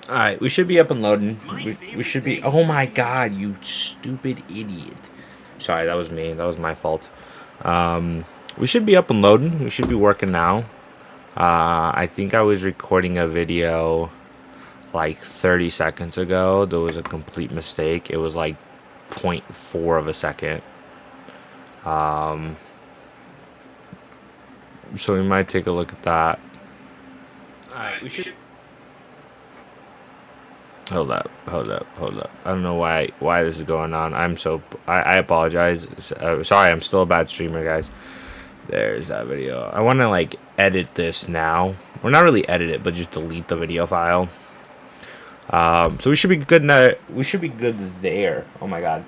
Alright, we should be up and loading. We should be. Oh my god, you stupid idiot. Sorry, that was me. That was my fault. We should be up and loading. We should be working now. I think I was recording a video like 30 seconds ago. There was a complete mistake. It was like zero point 0.4 of a second. So we might take a look at that. Alright, we should. Hold up, hold up, hold up. I don't know why this is going on. I apologize. Sorry, I'm still a bad streamer, guys. There's that video. I want to like edit this now. Or not really edit it, but just delete the video file. So we should be good now. We should be good there. Oh my god.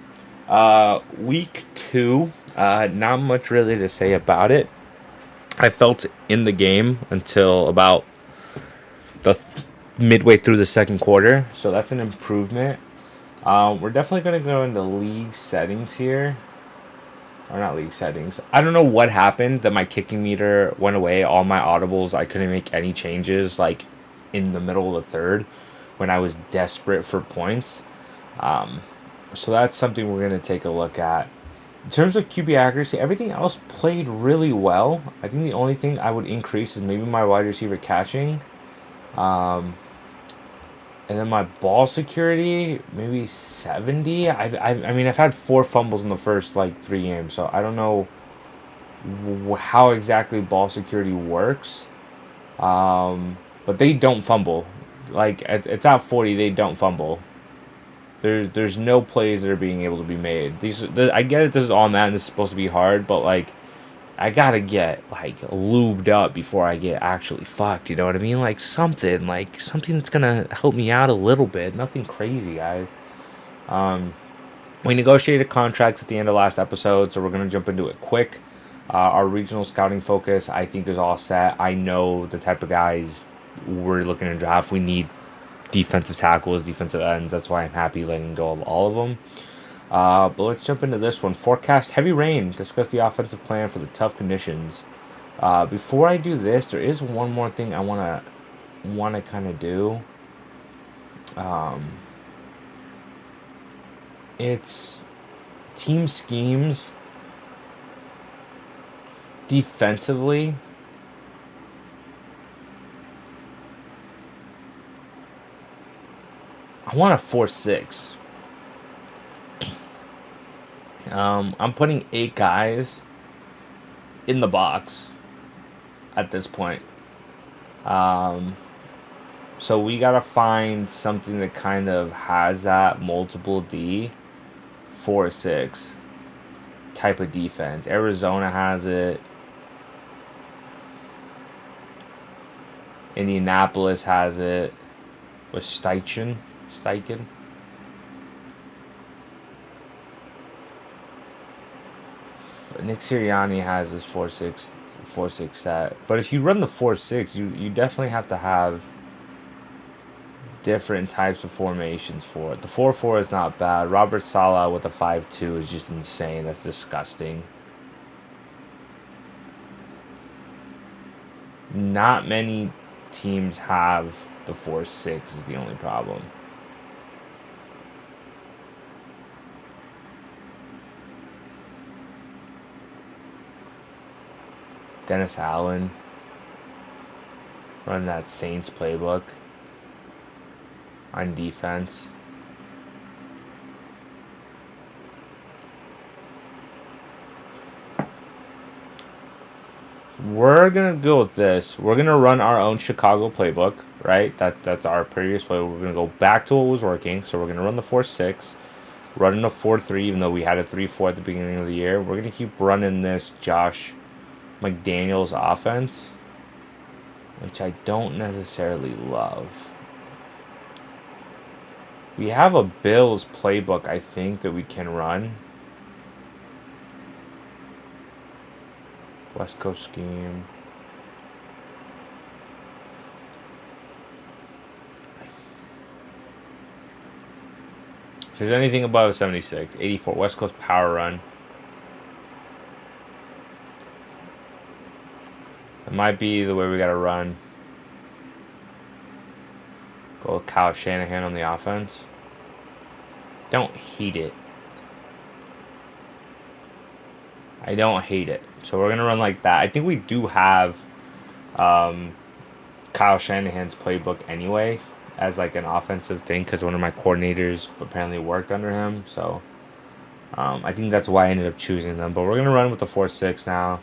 Week 2. Not much really to say about it. I felt in the game until about the midway through the second quarter, so that's an improvement. We're definitely going to go into league settings here. Or not league settings. I don't know what happened that my kicking meter went away. All my audibles, I couldn't make any changes like in the middle of the third when I was desperate for points. So that's something we're going to take a look at. In terms of QB accuracy, everything else played really well. I think the only thing I would increase is maybe my wide receiver catching. And then my ball security, maybe 70. I mean, I've had 4 fumbles in the first, like, 3 games. So I don't know how exactly ball security works. But they don't fumble. Like, it's at 40, they don't fumble. There's no plays that are being able to be made. I get it, this is all Madden, this is supposed to be hard. But, like, I gotta get like lubed up before I get actually fucked. You know what I mean? Like something that's gonna help me out a little bit. Nothing crazy, guys. We negotiated contracts at the end of last episode, so we're gonna jump into it quick. Our regional scouting focus, I think, is all set. I know the type of guys we're looking to draft. We need defensive tackles, defensive ends. That's why I'm happy letting go of all of them. But let's jump into this one. Forecast heavy rain. Discuss the offensive plan for the tough conditions. Before I do this, there is one more thing I wanna kind of do. It's team schemes defensively. I want a 4-6. I'm putting 8 guys in the box at this point. So we gotta find something that kind of has that multiple D 4-6 type of defense. Arizona has it. Indianapolis has it with Steichen. Nick Sirianni has his 4-6 set. But if you run the 4-6, you definitely have to have different types of formations for it. The 4-4 is not bad. Robert Saleh with the 5-2 is just insane. That's disgusting. Not many teams have the 4-6 is the only problem. Dennis Allen. Run that Saints playbook on defense. We're gonna go with this. We're gonna run our own Chicago playbook, right? That's our previous play. We're gonna go back to what was working. So we're gonna run the 4-6, running a 4-3, even though we had a 3-4 at the beginning of the year. We're gonna keep running this Josh McDaniels offense, which I don't necessarily love. We have a Bills playbook, I think, that we can run. West Coast scheme. If there's anything above 76, 84, West Coast power run. It might be the way we gotta run. Go with Kyle Shanahan on the offense. Don't hate it. I don't hate it. So we're gonna run like that. I think we do have um, Kyle Shanahan's playbook anyway as like an offensive thing because one of my coordinators apparently worked under him. So I think that's why I ended up choosing them. But we're gonna run with the 4-6 now.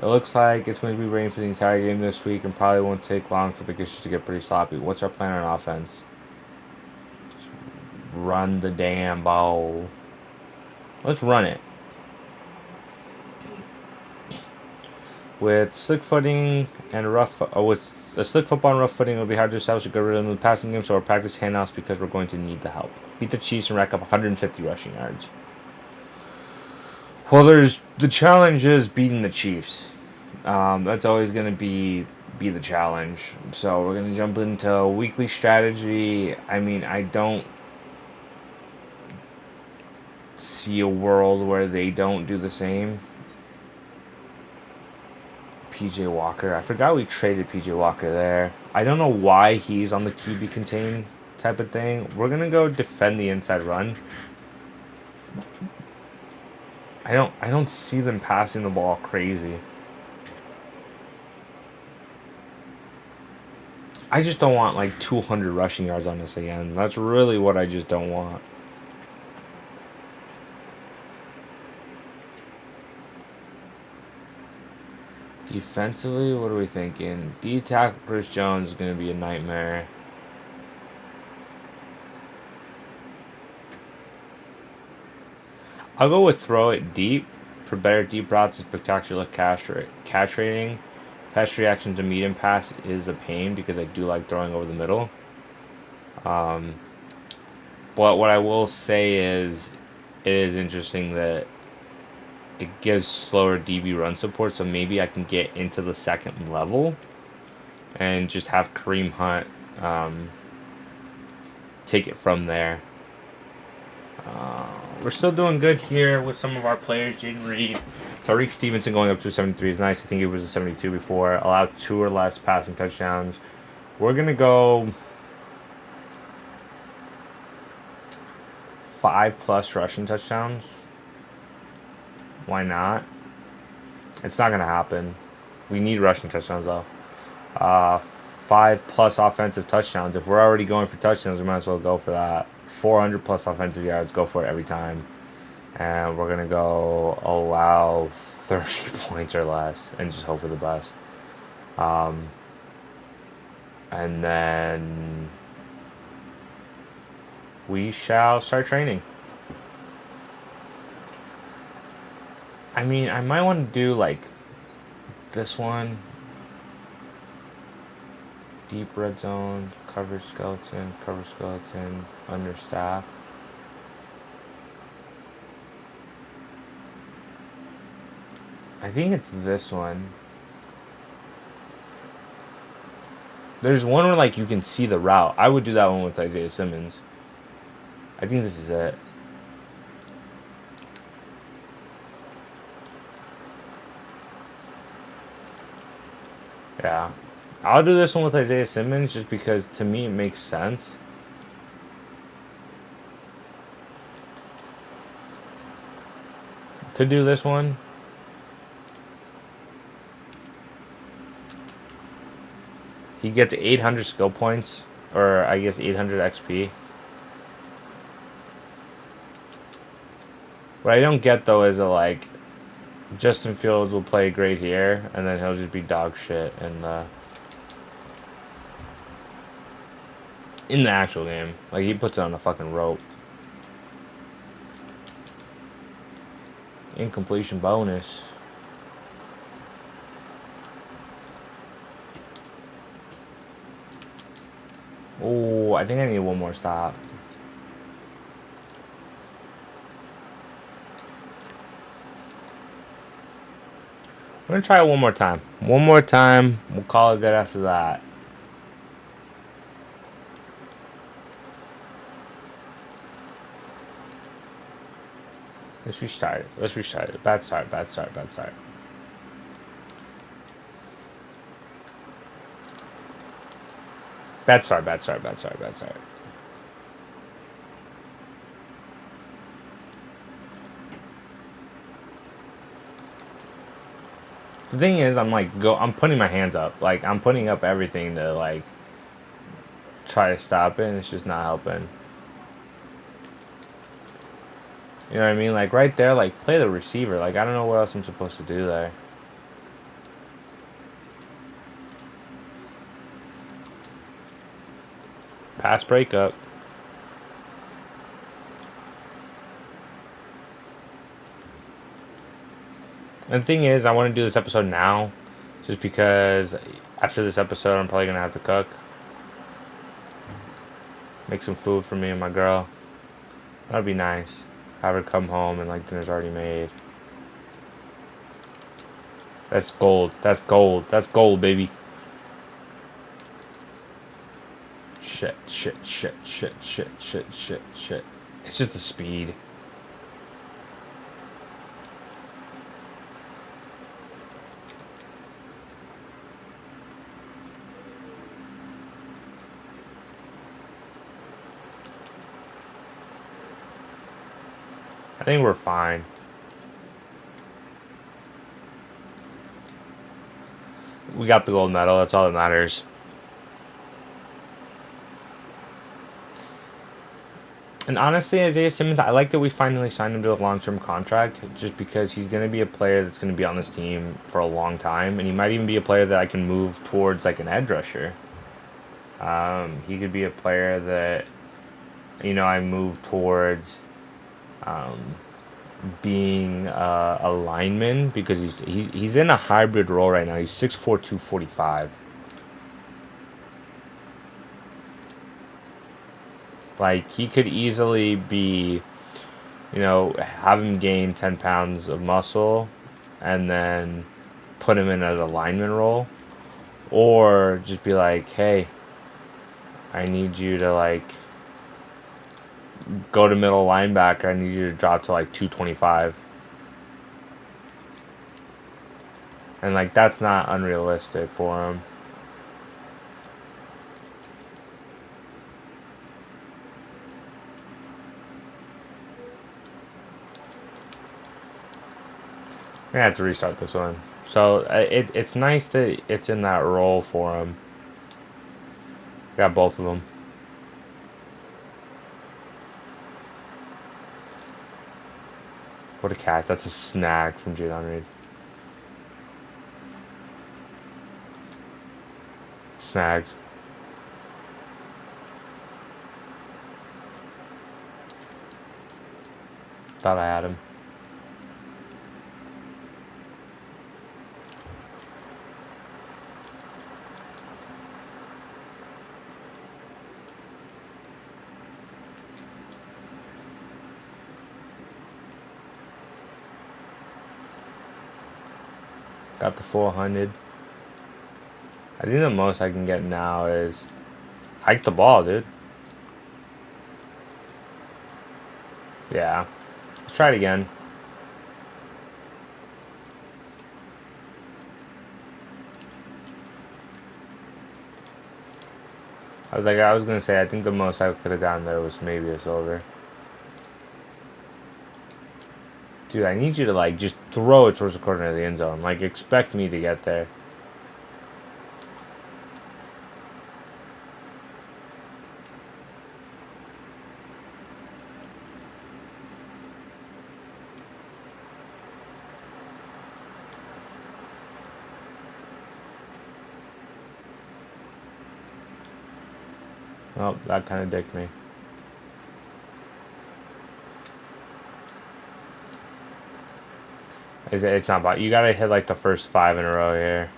It looks like it's going to be raining for the entire game this week and probably won't take long for the conditions to get pretty sloppy. What's our plan on offense? Let's run the damn ball. Let's run it. With slick footing and with a slick football and rough footing, it'll be hard to establish a good rhythm in the passing game, so we'll practice handoffs because we're going to need the help. Beat the Chiefs and rack up 150 rushing yards. Well, the challenge is beating the Chiefs. That's always going to be the challenge. So we're going to jump into weekly strategy. I mean, I don't see a world where they don't do the same. PJ Walker. I forgot we traded PJ Walker there. I don't know why he's on the QB contain type of thing. We're going to go defend the inside run. I don't see them passing the ball crazy. I just don't want like 200 rushing yards on this again. That's really what I just don't want. Defensively, what are we thinking? D-tackle Chris Jones is going to be a nightmare. I'll go with throw it deep for better deep routes and spectacular catch rating. Fast reaction to medium pass is a pain because I do like throwing over the middle. But what I will say is, it is interesting that it gives slower DB run support, so maybe I can get into the second level and just have Kareem Hunt take it from there. We're still doing good here with some of our players. Jaden Reed, Tariq Stevenson going up to 73 is nice. I think it was a 72 before. Allowed 2 or less passing touchdowns. We're going to go 5+ rushing touchdowns. Why not? It's not going to happen. We need rushing touchdowns, though. 5+ offensive touchdowns. If we're already going for touchdowns, we might as well go for that. 400+ offensive yards, go for it every time. And we're going to go allow 30 points or less and just hope for the best. And then we shall start training. I mean, I might want to do like this one. Deep red zone, cover skeleton, understaff. I think it's this one. There's one where like you can see the route. I would do that one with Isaiah Simmons. I think this is it. Yeah. I'll do this one with Isaiah Simmons just because to me it makes sense. To do this one. He gets 800 skill points, or I guess 800 XP. What I don't get though is that like Justin Fields will play great here, and then he'll just be dog shit in the actual game. Like he puts it on a fucking rope. Incompletion bonus. Oh, I think I need one more stop. We're going to try it one more time. One more time. We'll call it good after that. Let's restart it. Bad start. Bad start, bad start, bad start, bad start. The thing is, I'm putting my hands up. Like, I'm putting up everything to, like, try to stop it, and it's just not helping. You know what I mean? Like, right there, like, play the receiver. Like, I don't know what else I'm supposed to do there. Pass breakup. And the thing is, I want to do this episode now, just because after this episode, I'm probably gonna have to cook, make some food for me and my girl. That'd be nice. Have her come home and like dinner's already made. That's gold. That's gold. That's gold, baby. Shit, shit, shit, shit, shit, shit, shit, shit. It's just the speed. I think we're fine. We got the gold medal. That's all that matters. And honestly, Isaiah Simmons, I like that we finally signed him to a long-term contract, just because he's going to be a player that's going to be on this team for a long time, and he might even be a player that I can move towards like an edge rusher. He could be a player that, I move towards being a lineman, because he's in a hybrid role right now. He's 6'4", 245. Like, he could easily be, have him gain 10 pounds of muscle and then put him in as a lineman role. Or just be like, hey, I need you to, like, go to middle linebacker. I need you to drop to, like, 225. And, like, that's not unrealistic for him. I'm gonna have to restart this one. So it's nice that it's in that role for him. Got both of them. What a cat! That's a snag from Jadon Reed. Snags. Thought I had him. Got the 400. I think the most I can get now is hike the ball, dude. Yeah. Let's try it again. I was gonna say, I think the most I could have gotten there was maybe a silver. Dude, I need you to, like, just throw it towards the corner of the end zone. Like, expect me to get there. Oh, that kind of dicked me. It's not bad. You gotta hit, like, the first 5 in a row here.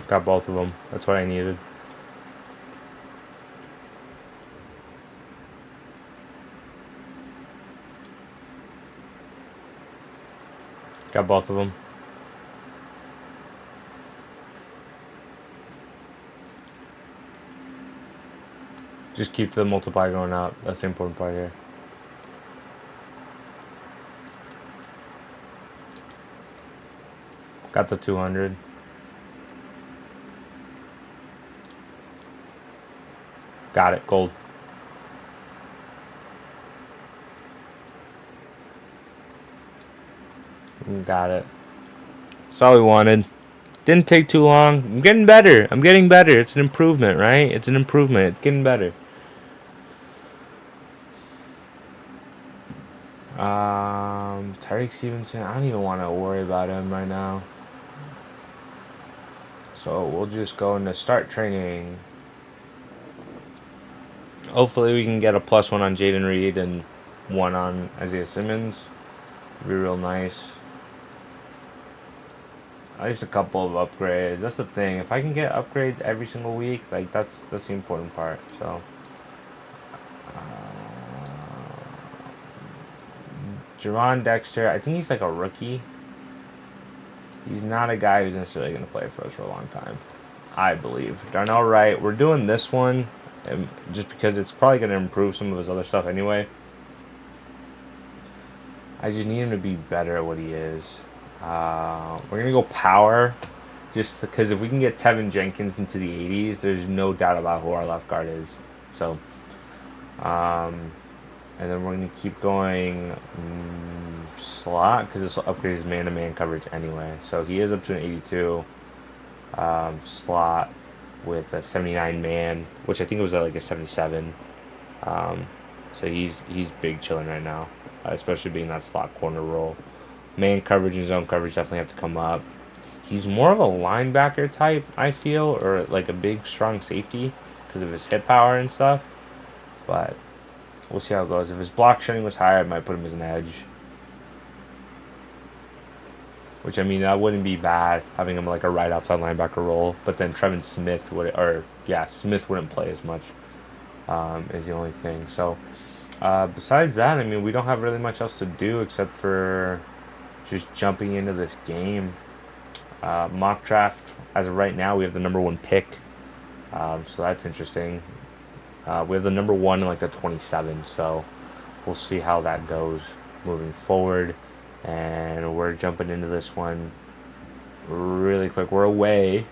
Got both of them. That's what I needed. Got both of them. Just keep the multiplier going up. That's the important part here. Got the 200. Got it. Gold. Got it. That's all we wanted. Didn't take too long. I'm getting better. I'm getting better. It's an improvement, right? It's an improvement. It's getting better. Tyreek Stevenson, I don't even want to worry about him right now. So we'll just go into start training. Hopefully we can get a +1 on Jaden Reed and 1 on Isaiah Simmons. It'd be real nice. At least a couple of upgrades. That's the thing. If I can get upgrades every single week, like that's the important part. So Jerron Dexter, I think he's like a rookie. He's not a guy who's necessarily going to play for us for a long time, I believe. Darnell Wright, we're doing this one just because it's probably going to improve some of his other stuff anyway. I just need him to be better at what he is. We're going to go power just because if we can get Tevin Jenkins into the 80s, there's no doubt about who our left guard is. So, and then we're going to keep going slot because this will upgrade his man-to-man coverage anyway. So he is up to an 82 slot with a 79 man, which I think it was like a 77. So he's big chilling right now, especially being that slot corner role. Man coverage and zone coverage definitely have to come up. He's more of a linebacker type, I feel, or like a big, strong safety because of his hip power and stuff. But we'll see how it goes. If his block shedding was higher, I might put him as an edge. Which, I mean, that wouldn't be bad, having him like a right outside linebacker role. But then Trevin Smith Smith wouldn't play as much, is the only thing. So, besides that, I mean, we don't have really much else to do except for just jumping into this game. Mock draft, as of right now, we have the number 1 pick. So that's interesting. We have the number 1 in like the 27, so we'll see how that goes moving forward. And we're jumping into this one really quick. We're away.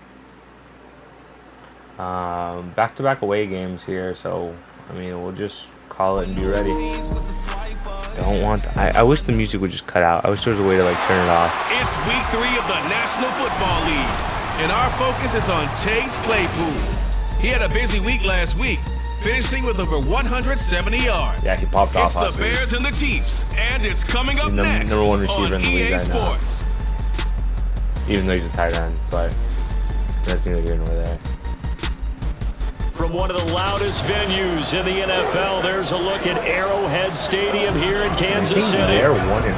Back-to-back away games here, so I mean, we'll just call it and be ready. I wish the music would just cut out. I wish there was a way to like turn it off. It's week 3 of the National Football League, and our focus is on Chase Claypool. He had a busy week last week, finishing with over 170 yards. Yeah, he popped off. It's the Bears and the Chiefs, and it's coming up next number 1 receiver on in the league EA right Sports. Now. Even though he's a tight end, but that's neither here nor there. From one of the loudest venues in the NFL, there's a look at Arrowhead Stadium here in Kansas City.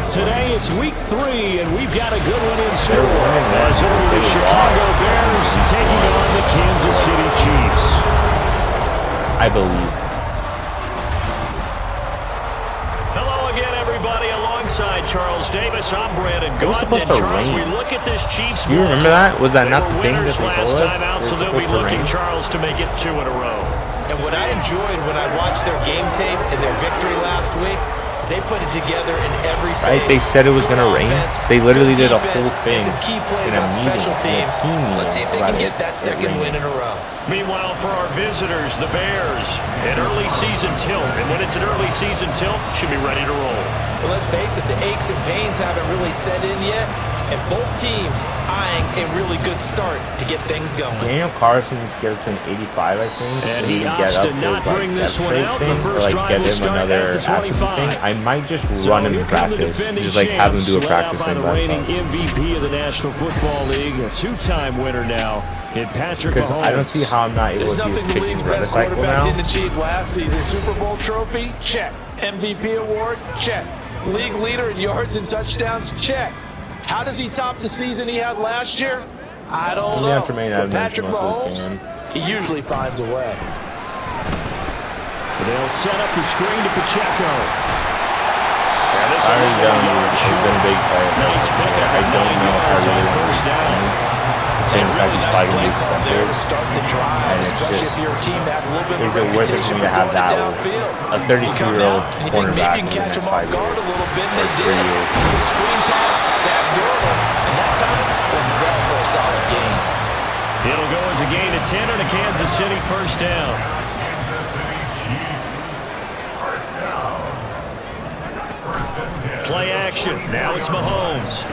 Today it's week 3, and we've got a good one in store. As it'll be the Chicago Bears taking on the Kansas City Chiefs. I believe. Hello again, everybody. Alongside Charles Davis, I'm Brandon Gordon. It was supposed to Charles, rain. we look at this Chiefs. Do you remember that? Was that not the thing that winners they last told us? time out, so they'll be looking, Charles, to make it 2 in a row. And what I enjoyed when I watched their game tape and their victory last week is they put it together in every phase. Right? They said it was going to rain. They literally did a whole thing. Some key plays on special teams. Let's see if they can get that second win in a row. Meanwhile, for our visitors, the Bears, an early season tilt. And when it's an early season tilt, should be ready to roll. Well, let's face it, the aches and pains haven't really set in yet. And both teams eyeing a really good start to get things going. Daniel Carson needs to get up to an 85, I think. And he opts to not bring this one out. The first drive will start at the 25. I might just run him in practice. Just like have him do a practice thing. The reigning MVP of the National Football League, a 2-time winner now in Patrick Mahomes. Because I don't see how I'm not able to use kicking for the cycle now. Didn't achieve last season. Super Bowl trophy? Check. MVP award? Check. League leader in yards and touchdowns? Check. How does he top the season he had last year? I don't know. But Patrick Mahomes, he usually finds a way. They'll set up the screen to Pacheco. This has been a big play. Nice pickup. I don't know how to on first down. Same fact he's probably going to be expensive. Start the drive, And it's especially if you're a team that has a little bit of is it worth it for me to have that with a 32-year-old cornerback in the next 5 years or 3 years? Screen pass, backdoor, and that time went well for a solid gain. It'll go as a gain of 10 and a Kansas City first down. Play action. Now it's Mahomes.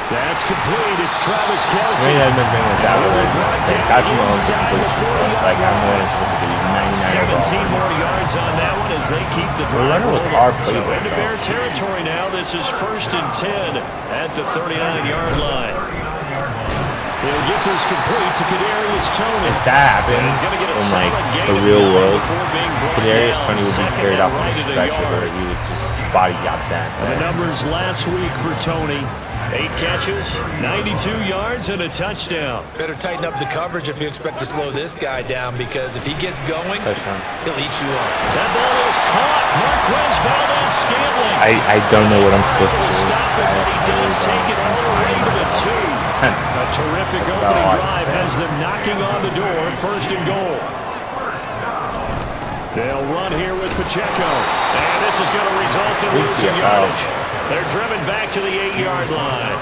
That's complete. It's Travis Kelce. I mean, I've been bringing it down with Patrick Mahomes is complete. Like, I don't know what it's supposed to be. 99 17 more yards on that one as they keep the drive. We're running with our So playbook. into Bear territory now. This is 1st and 10 at the 39-yard line. He'll get this complete to Kadarius Toney. If that happens in like the real world, Kadarius Toney would be carried off on a stretcher where he would just body gap that. The numbers last week for Toney. 8 catches, 92 yards, and a touchdown. Better tighten up the coverage if you expect to slow this guy down, because if he gets going, he'll eat you up. That ball is caught. Marquez Valdes-Scantling. I don't know what I'm supposed to do. Stop it, but he does take it all the way to the 2. A terrific opening drive has them knocking on the door, 1st and goal. They'll run here with Pacheco, and this is going to result in losing yardage. They're driven back to the 8-yard line.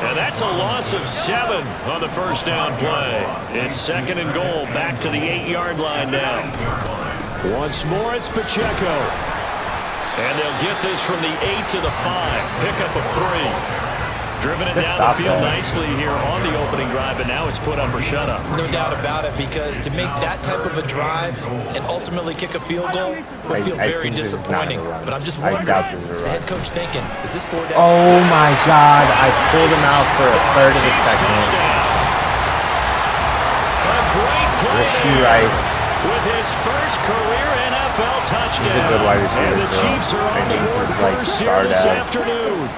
And that's a loss of 7 on the first down play. It's 2nd and goal, back to the 8-yard line now. Once more, it's Pacheco. And they'll get this from the 8 to the 5. Pickup of 3. Driven it down the field nicely here on the opening drive, and now it's put under shutout. No doubt about it, because to make that type of a drive and ultimately kick a field goal would feel very disappointing. But I'm just wondering, is the head coach thinking, is this 4 down? Oh my God, I pulled him out for a third of a second. A great play Rice. with his first career NFL touchdown. He's a good wide receiver. And the Chiefs are on the board first here this afternoon.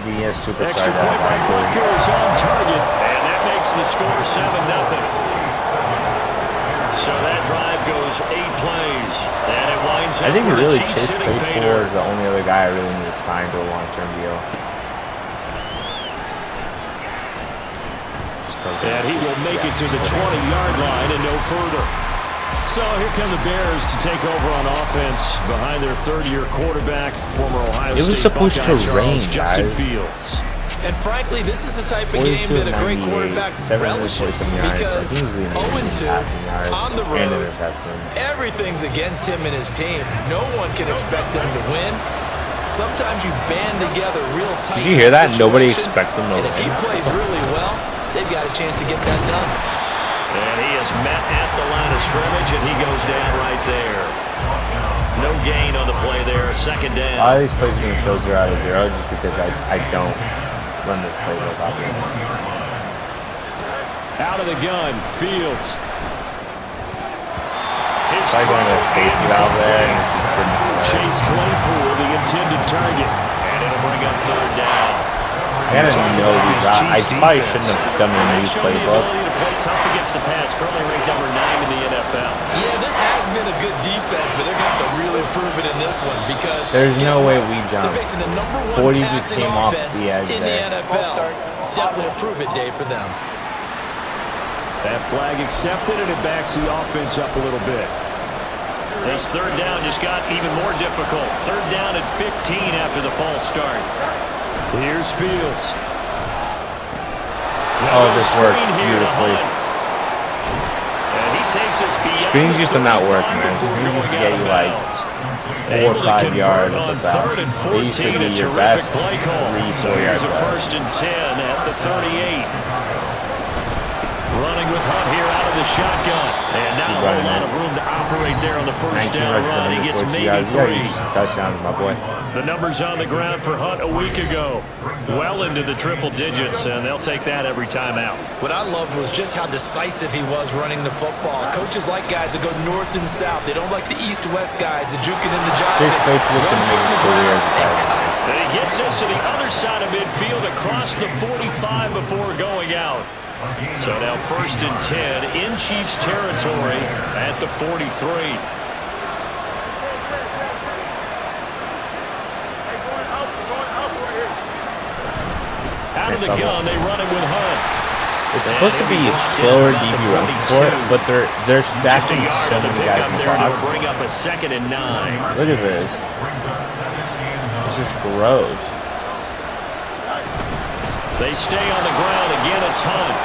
He is super Extra point by Booker is on target, and that makes the score 7-0. So that drive goes 8 plays, and it winds up. I think really Chase Claypool is the only other guy I really need to sign to a long-term deal. And he will make it to the 20-yard line and no further. So here come the Bears to take over on offense behind their third-year quarterback, former Ohio State. It was supposed to rain, Justin guys. Fields. And frankly, this is the type of game that a great quarterback relishes, because 0-2 on the road, everything's against him and his team. No one can expect them to win. Sometimes you band together real tight. Did you hear that? Nobody expects them to win. And if he plays really well, they've got a chance to get that done. And he is met at the line of scrimmage, and he goes down right there. No gain on the play there, 2nd down. A lot of these plays are going to show 0 out of 0 just because I don't run this playbook out here. Out of the gun, Fields. Try going to a safety valve there, and it's just didn't play. Chase Claypool, the intended target, and it'll bring up 3rd down. I didn't know these. I probably shouldn't have done the new playbook. Play tough against the pass, currently ranked number 9 in the NFL. Yeah, this has been a good defense, but they're going to have to really prove it in this one, because there's no way we jump. They're facing the number 40 1 just passing came off offense the edge in there. the NFL. It's definitely a prove-it day for them. That flag accepted, and it backs the offense up a little bit. This 3rd down just got even more difficult. 3rd down at 15 after the false start. Here's Fields. Oh, this worked beautifully. And he takes us beyond. Screens used to not work, man. Screens used to get you like 4 or 5 yards at the best. They used to be your best 3-4 yards. Here's a 1st and 10 at the 38. Running with Hunt here out of the shotgun. And now a whole lot of room to operate there on the first down run. He gets maybe 3. Touchdowns, my boy. The numbers on the ground for Hunt a week ago. Well into the triple digits, and they'll take that every time out. What I loved was just how decisive he was running the football. Coaches like guys that go north and south. They don't like the east-west guys, the juking in the job. Chase Claypool's going to make his career as a guy. And he gets us to the other side of midfield across the 45 before going out. So now 1st and 10 in Chiefs territory at the 43. Out of the gun, they run it with Hunt. It's supposed to be a slower DB run support, but they're stacking so many guys in the box. Bring up a 2nd and 9. Look at this. It's just gross. They stay on the ground. Again, it's Hunt.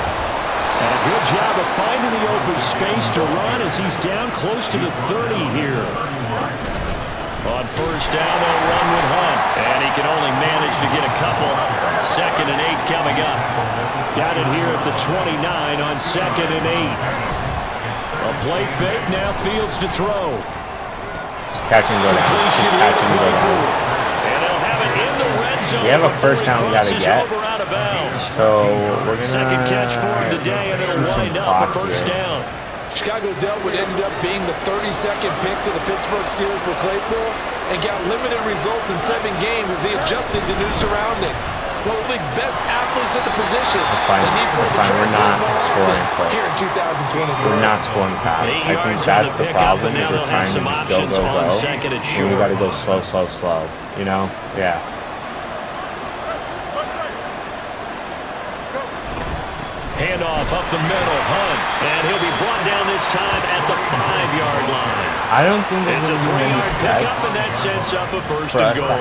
And a good job of finding the open space to run as he's down close to the 30 here. On first down, they'll run with Hunt. And he can only manage to get a couple. 2nd and 8 coming up. Got it here at the 29 on 2nd and 8. A play fake, now Fields to throw. Just catch and go down. Just catch and go down. And they'll have it in the red zone. We have a first down we got to get. So we're going to second catch for him today, and it'll wind up a first down. Chicago dealt what ended up being the 32nd pick to the Pittsburgh Steelers for Claypool and got limited results in 7 games as he adjusted to new surroundings. One of the league's best athletes at the position. Fine. We're not scoring play. Here in 2023. We're not scoring fast. I think that's the problem. Is we're trying to go. And we got to go slow. You know? Yeah. Handoff up the middle, Hunt, and he'll be brought down this time at the 5-yard line. I don't think there's a 3-yard pickup, and that sets up a first and goal.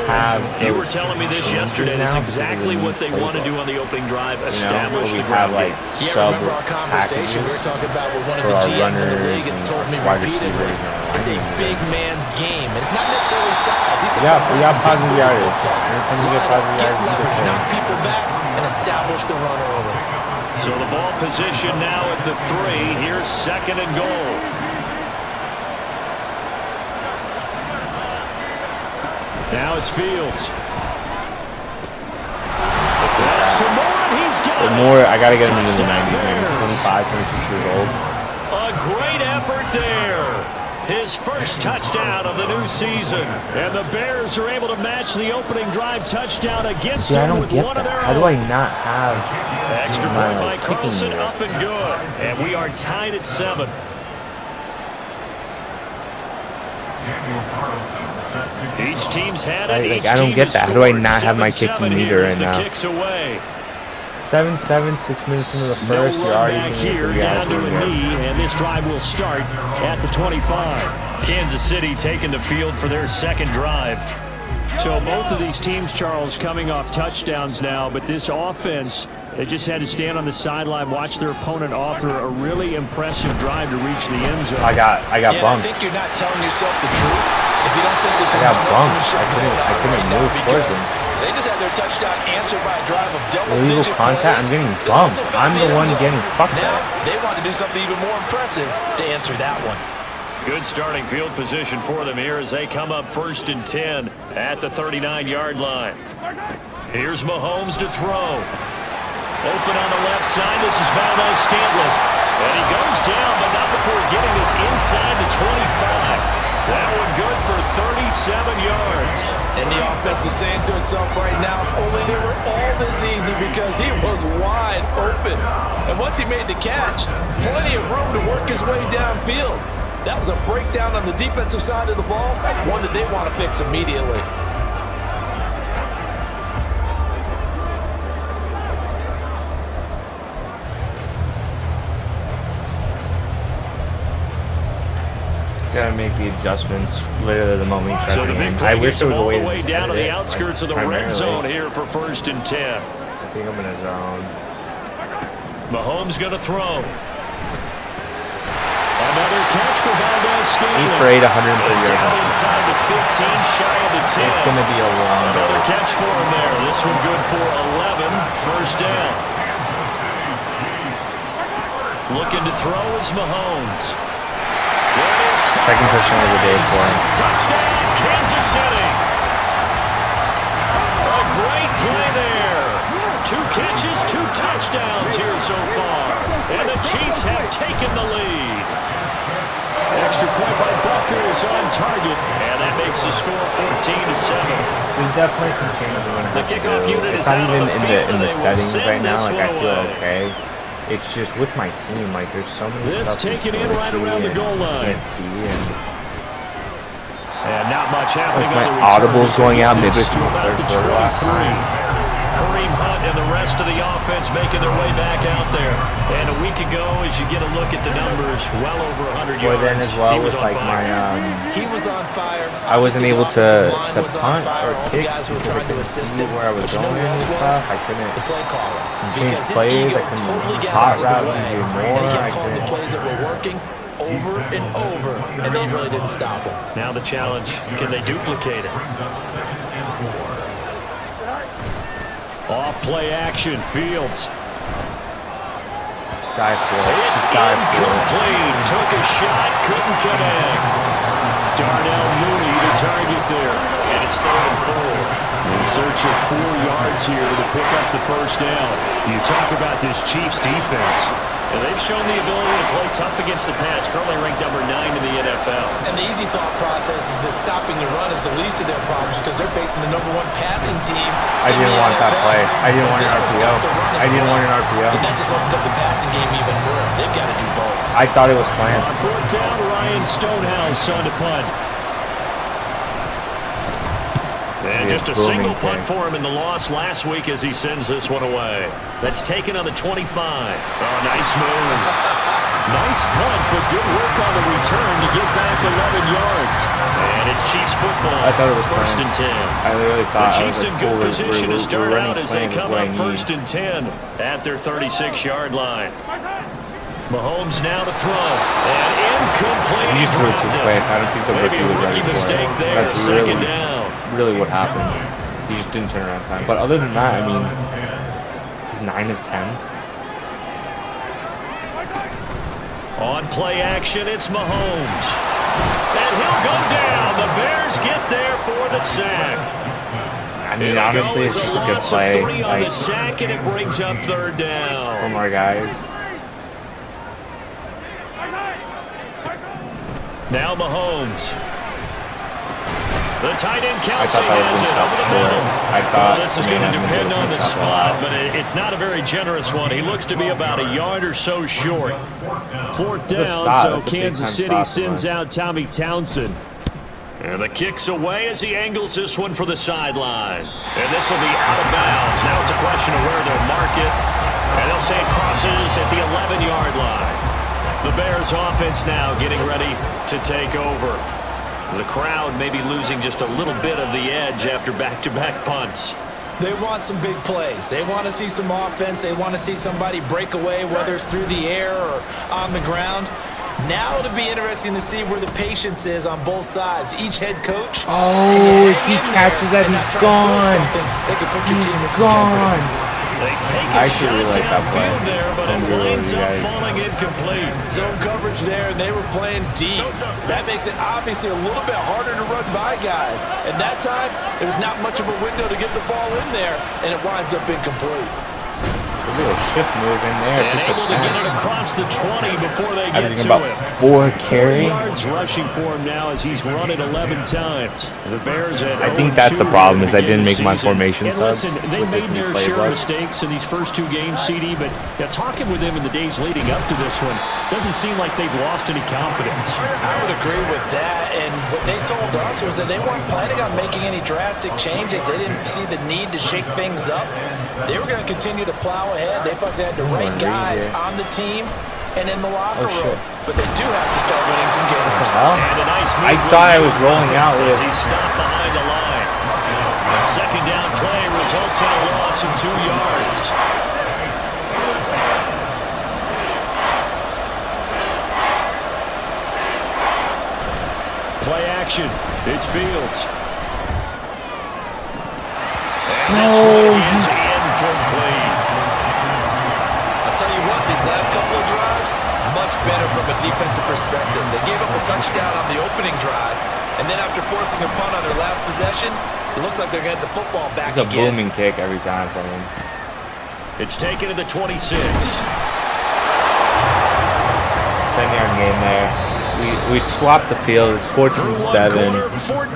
You were telling me this yesterday. That's exactly what they want to do on the opening drive. Establish the ground game. Yeah, remember our conversation? We were talking about what one of the GMs in the league has told me repeatedly. It's a big man's game. It's not necessarily size. He's talking about we got positive yardage. Get leverage, knock people back, and establish the run early. So the ball position now at the 3. Here's 2nd and goal. Now it's Fields. That's to Moore, and he's got it. Moore, I got to get him into the 90s. He's 25, 26 years old. A great effort there. His first touchdown of the new season. And the Bears are able to match the opening drive touchdown against them with one of their own. How do I not have extra point by Carlson up and good. And we are tied at 7. Each team's had it. I don't get that. How do I not have my kicking meter right now? Kicks away. 7-7, 6 minutes into the first. You're already back here down to a knee, and this drive will start at the 25. Kansas City taking the field for their second drive. So both of these teams, Charles, coming off touchdowns now, but this offense, they just had to stand on the sideline, watch their opponent author a really impressive drive to reach the end zone. I got bumped. I think you're not telling yourself the truth. If you don't think this is got bumped. I couldn't move towards him. They just had their touchdown answered by a drive of double-digit illegal contact. I'm getting bumped. I'm the one getting fucked up. Now they want to do something even more impressive to answer that one. Good starting field position for them here as they come up 1st and 10 at the 39-yard line. Here's Mahomes to throw. Open on the left side. This is Valdez-Scantling. And he goes down, but not before getting this inside the 25. That one good for 37 yards. And the offense is saying to itself right now, only they were all this easy because he was wide open. And once he made the catch, plenty of room to work his way downfield. That was a breakdown on the defensive side of the ball, one that they want to fix immediately. Gotta make the adjustments literally the moment you start so the game. I wish there was a way all the way down to the outskirts of the red zone here for 1st and 10. I think I'm in a zone. Mahomes gonna throw. Another catch for Valdez-Scantling. He's for 130 yards. Down inside the 15, shy of the 10. It's gonna be a long Another catch for him there. This one good for 11. First down. Looking to throw is Mahomes. Second touchdown of the day for him. Touchdown, Kansas City. A great play there. 2 catches, 2 touchdowns here so far. And the Chiefs have taken the lead. Extra point by Bucker is on target. And that makes the score 14-7. There's definitely some changes we're going to have to do. Unit it's not even in the settings right now. Like, I feel okay. It's just with my team, like there's so many stuff taken in right around the goal line. Can't see and not much happening. Like my audible's going out midway through the third quarter last time. Kareem Hunt and the rest of the offense making their way back out there. And a week ago, as you get a look at the numbers, well over 100 yards. Then as well he was with on like fire. He was on fire. I wasn't able to punt All or the kick guys who were because I trying to couldn't assist see him. where I was But you know going who and else was? stuff. I couldn't The play caller. change Because his plays. ego I couldn't totally got hot out of route the way. and do And more. he I kept calling the couldn't. plays that were working over and over, and they really didn't stop him. Now the challenge, can they duplicate it? Off play action, Fields. Dive for it. It's Just dive for it. incomplete. Took a shot, couldn't connect. Darnell Mooney, the target there. And it's 3rd and 4. In search of 4 yards here to pick up the first down. You talk about this Chiefs defense. And they've shown the ability to play tough against the pass, currently ranked number 9 in the NFL. And the easy thought process is that stopping the run is the least of their problems because they're facing the #1 passing team. I didn't want that play. I didn't want an RPO. I didn't want an And RPO. that just opens up the passing game even more. They've got to do both. I thought it was slant. On 4th down, Ryan Stonehouse on to punt. And just a single punt for him in the loss last week as he sends this one away. That's taken on the 25. Oh, nice move. Nice punt, but good work on the return to get back 11 yards. And it's Chiefs football. I thought it was 1st and 10. I really thought The I Chiefs was in like, good cool, position to start running out as they slant is come what I up need. 1st and 10 at their 36-yard line. Mahomes now to throw. And incomplete. He just threw it too quick. I don't think the Maybe rookie a was ready rookie for mistake it. there. That's Second down. really what happened. He just didn't turn around time. But other than that, I mean, he's 9 of 10. On play action, it's Mahomes. And he'll go down. The Bears get there for the sack. I mean, honestly, it's just a good play. 3 on the Like, sack, and it brings up 3rd down. from our guys. Now Mahomes. The tight end I Kelsey thought that has was it going to over the short. middle. I thought This is they going to had depend to on the top it spot, off. but it's not a very generous one. He looks to be about a yard or so short. 4th It's a down, stop. so It's a big Kansas time City stop for sends us. out Tommy Townsend. And the kick's away as he angles this one for the sideline. And this will be out of bounds. Now it's a question of where they'll mark it. And they'll say it crosses at the 11-yard line. The Bears offense now getting ready to take over. The crowd may be losing just a little bit of the edge after back-to-back punts. They want some big plays. They want to see some offense. They want to see somebody break away, whether it's through the air or on the ground. Now it'll be interesting to see where the patience is on both sides. Each head coach. Oh, if he catches that, he's gone. They could put your team in He's some jeopardy. gone. They take I a actually shot really like that play. downfield there, but it Don't agree with winds you up guys. falling incomplete. Zone coverage there, and they were playing deep. That makes it obviously a little bit harder to run by guys. And that time, there was not much of a window to get the ball in there, and it winds up incomplete. A little shift move in there. And Puts a able to get 10. it across the 20 before they get Averaging to about it. 4 carry. 4 yards rushing for him now as he's run it 11 times. The Bears at I think that's the 0-2 problem is I to begin didn't the make my season. formation And subs listen, they with this made new their share of playbook. mistakes in these first 2 games, CD, but talking with them in the days leading up to this one, doesn't seem like they've lost any confidence. I would agree with that, and what they told us was that they weren't planning on making any drastic changes. They didn't see the need to shake things up. They were going to continue to plow ahead. They thought they had the right guys on the team and in the locker room, but they do have to start winning some games. Well, And a nice I move thought I with was rolling out as with. he stopped behind the line. A 2nd down play results in a loss of 2 yards. Play action. It's Fields. And this one is incomplete. I'll tell you what, these last couple of drives, much better from a defensive perspective. They gave up a touchdown on the opening drive, and then after forcing a punt on their last possession, it looks like they're going to get the football back It's a again. booming kick every time from him. It's taken to the 26. 10-yard game there. We swapped the field. It's 14-7.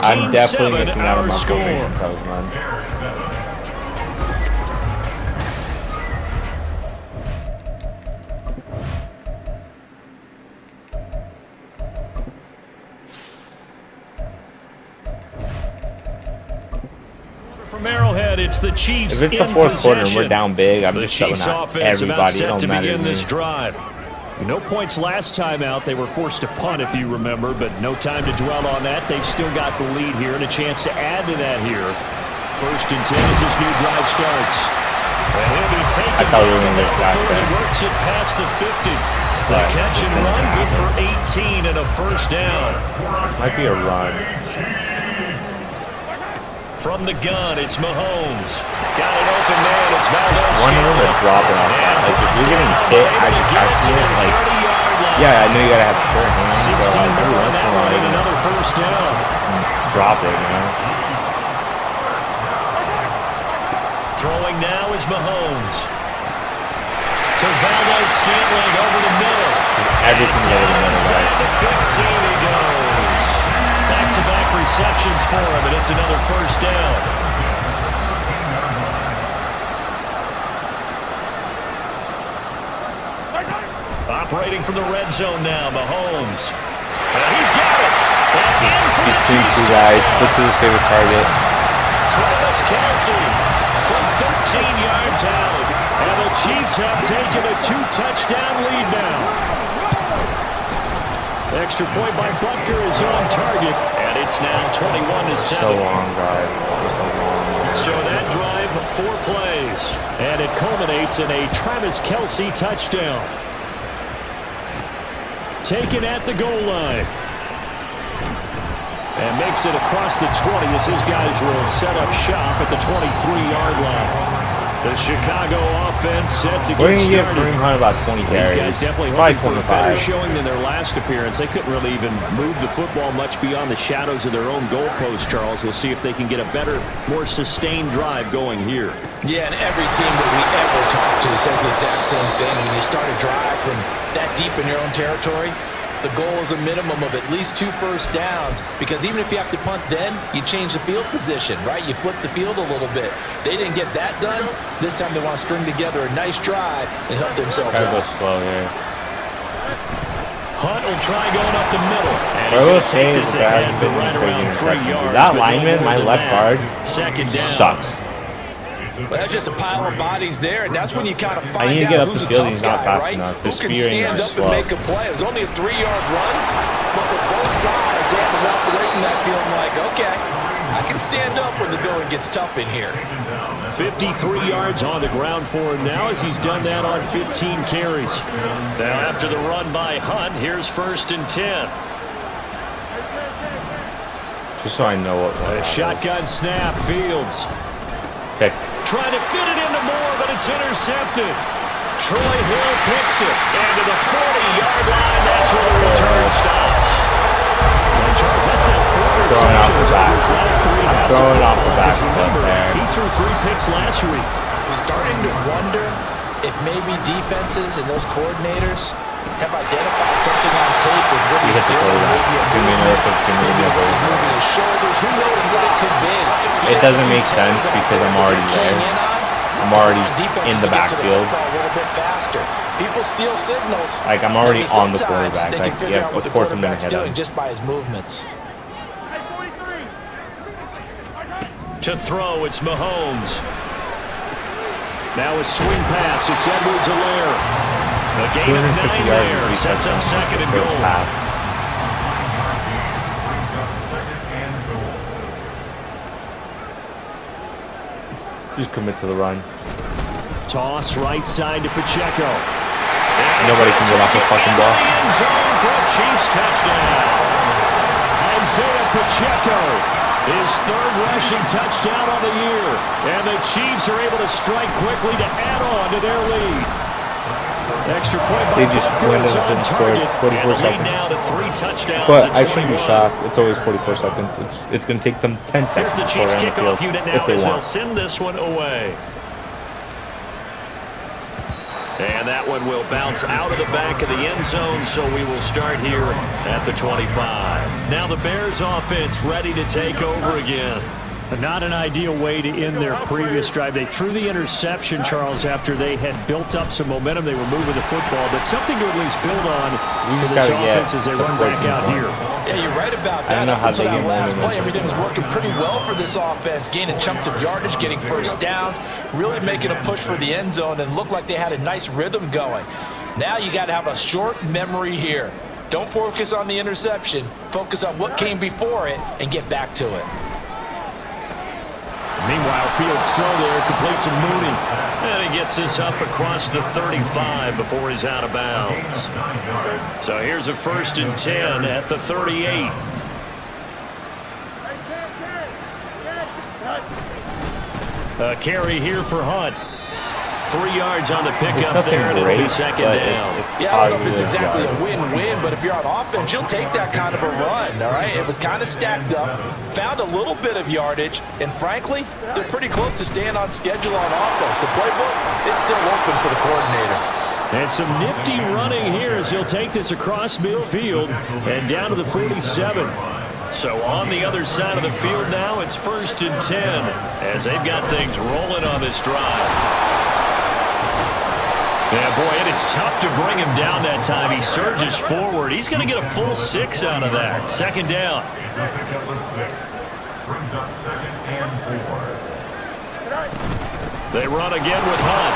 I'm definitely missing out on my formation subs, man. From Arrowhead, it's the Chiefs. If it's the fourth quarter and we're down big, I'm just showing out everybody. It don't matter to this drive. No points last time out. They were forced to punt, if you remember, but no time to dwell on that. They've still got the lead here and a chance to add to that here. 1st and 10 as this new drive starts. And he'll be taken. I thought we were going to get sacked there. He works it past the 50. The catch and run, good for 18 and a first down. This might be a run. From the gun, it's Mahomes. Got an open man. It's Valdez. One of them is dropping off that. Like, if you're getting hit as you're catching it, like, yeah, I know you got to have sure hands, but like, every once in a while, you another first down. Drop it, you know? Throwing now is Mahomes. To Valdez-Scantling over the middle. Everything over the middle, right? The 15 he goes. Back-to-back receptions for him, and it's another first down. Operating from the red zone now, Mahomes. He's got it. Between two guys, looks at his favorite target. Travis Kelce from 13 yards out. And the Chiefs have taken a 2-touchdown lead now. Extra point by Butker is on target. And it's now 21-7. So long, guys. So long. So that drive, 4 plays. And it culminates in a Travis Kelce touchdown. Taken at the goal line. And makes it across the 20 as his guys will set up shop at the 23-yard line. The Chicago offense set to get started. We're going to give Kareem Hunt about 20 carries. These guys definitely hoping for a better showing than their last appearance. They couldn't really even move the football much beyond the shadows of their own goalpost, Charles. We'll see if they can get a better, more sustained drive going here. Yeah, and every team that we ever talk to says the exact same thing. When you start a drive from that deep in your own territory, the goal is a minimum of at least 2 first downs, because even if you have to punt then, you change the field position, right? You flip the field a little bit. They didn't get that done. This time they want to string together a nice drive and help themselves out. Go slow here. Hunt will try going up the middle. And I will say this ahead for right around 3 yards. That lineman, my left guard, sucks. But that's just a pile of bodies there, and that's when you kind of find I need to get out up the who's field. a He's tough not guy, fast right? enough. Who His can spear stand is up slow. and make a play. It was only a 3-yard run, but for both sides, they had to walk away from that feeling like, okay, I can stand up when the going gets tough in here. 53 yards on the ground for him now as he's done that on 15 carries. Now after the run by Hunt, here's 1st and 10. Just so I know what. A shotgun snap, Fields. Okay. Trying to fit it into Moore, but it's intercepted. Troy Hill picks it. And to the 40-yard line, that's where the return stops. Now, Charles, that's now 4 receptions over his last 3 halves. Throwing off the back Remember, there. he threw 3 picks last week. Starting to wonder if maybe defenses and those coordinators have identified something on tape with what he's doing. Maybe moving his shoulders. Who knows what it could be? It doesn't make sense because I'm already there. I'm already in the backfield. A little bit faster. People steal signals. Like, I'm already on the quarterback. They can Like, figure yeah, out what of the course I'm going to quarterback's hit doing him. just by his movements. To throw, it's Mahomes. Now a swing pass. It's Edwards-Helaire. A gain of 9 there. Sets up 2nd and goal. Just commit to the run. Toss right side to Pacheco. Nobody can get off the fucking ball. End zone for a Chiefs touchdown. Isaiah Pacheco, his 3rd rushing touchdown on the year. And the Chiefs are able to strike quickly to add on to their lead. Extra point by They just went Butker up and scored 44 seconds. now to 3 touchdowns. But I shouldn't be shocked. It's always 44 seconds. It's going to take them 10 Here's seconds the to Chiefs score on the kickoff field unit now if they as they'll want. send this one away. And that one will bounce out of the back of the end zone, so we will start here at the 25. Now the Bears offense ready to take over again. Not an ideal way to end their previous drive. They threw the interception, Charles, after they had built up some momentum. They were moving the football, but something to at least build on for this offense as they run back out here. Yeah, you're right about that. I don't know how they Until that get last play, momentum. everything was working pretty well for this offense, gaining chunks of yardage, getting first downs, really making a push for the end zone, and looked like they had a nice rhythm going. Now you got to have a short memory here. Don't focus on the interception. Focus on what came before it and get back to it. Meanwhile, Fields throw there, complete to Mooney. And he gets this up across the 35 before he's out of bounds. So here's a 1st and 10 at the 38. A carry here for Hunt. 3 yards on the pickup there, and it'll be second down. Yeah, I don't know if it's exactly a win-win, but if you're on offense, you'll take that kind of a run, all right? It was kind of stacked up, found a little bit of yardage, and frankly, they're pretty close to staying on schedule on offense. The playbook is still open for the coordinator. And some nifty running here as he'll take this across midfield and down to the 47. So on the other side of the field now, it's 1st and 10 as they've got things rolling on this drive. Yeah, boy, it is tough to bring him down that time. He surges forward. He's going to get a full 6 out of that. Second down. They run again with Hunt.